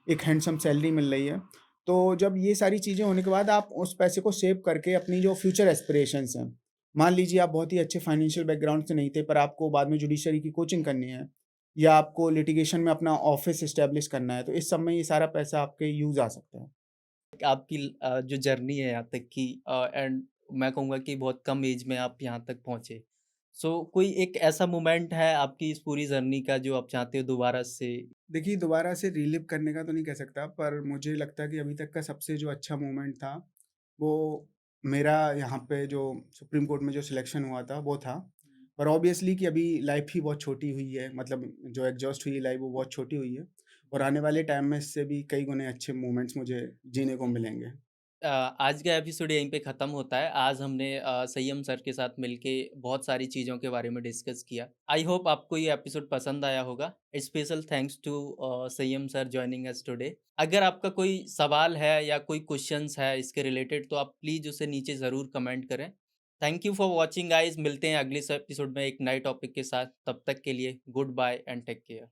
एक हैंडसम सैलरी मिल रही है। तो जब ये सारी चीज़ें होने के बाद आप उस पैसे को सेव करके अपनी जो फ्यूचर एस्पिरेशंस हैं, मान लीजिए आप बहुत ही अच्छे फाइनेंशियल बैकग्राउंड से नहीं थे, पर आपको बाद में जुडिशरी की कोचिंग करनी है या आपको लिटिगेशन में अपना ऑफ़िस एस्टेब्लिश करना है, तो इस सब में ये सारा पैसा आपके यूज़ आ सकता है। आपकी जो जर्नी है यहाँ तक की एंड मैं कहूँगा कि बहुत कम एज में आप यहाँ तक पहुँचे। सो कोई एक ऐसा मोमेंट है आपकी इस पूरी जर्नी का जो आप चाहते हो दोबारा से देखिए, दोबारा से रिलिव करने का तो नहीं कह सकता, पर मुझे लगता है कि अभी तक का सबसे जो अच्छा मोमेंट था, वो मेरा यहाँ पे जो सुप्रीम कोर्ट में जो सिलेक्शन हुआ था वो था। पर ऑब्वियसली कि अभी लाइफ़ ही बहुत छोटी हुई है, मतलब जो एग्ज़ॉस्ट हुई लाइफ़ वो बहुत छोटी हुई है और आने वाले टाइम में इससे भी कई गुने अच्छे मोमेंट्स मुझे जीने को मिलेंगे। आज का एपिसोड यहीं पे ख़त्म होता है। आज हमने संयम सर के साथ मिलके बहुत सारी चीज़ों के बारे में डिस्कस किया। आई होप आपको ये एपिसोड पसंद आया होगा। स्पेशल थैंक्स टू संयम सर जॉइनिंग अस टुडे। अगर आपका कोई सवाल है या कोई क्वेश्चंस है इसके रिलेटेड तो आप प्लीज़ उसे नीचे ज़रूर कमेंट करें। Thank you for watching guys. मिलते हैं अगले एपिसोड में एक नए टॉपिक के साथ। तब तक के लिए goodbye and take care.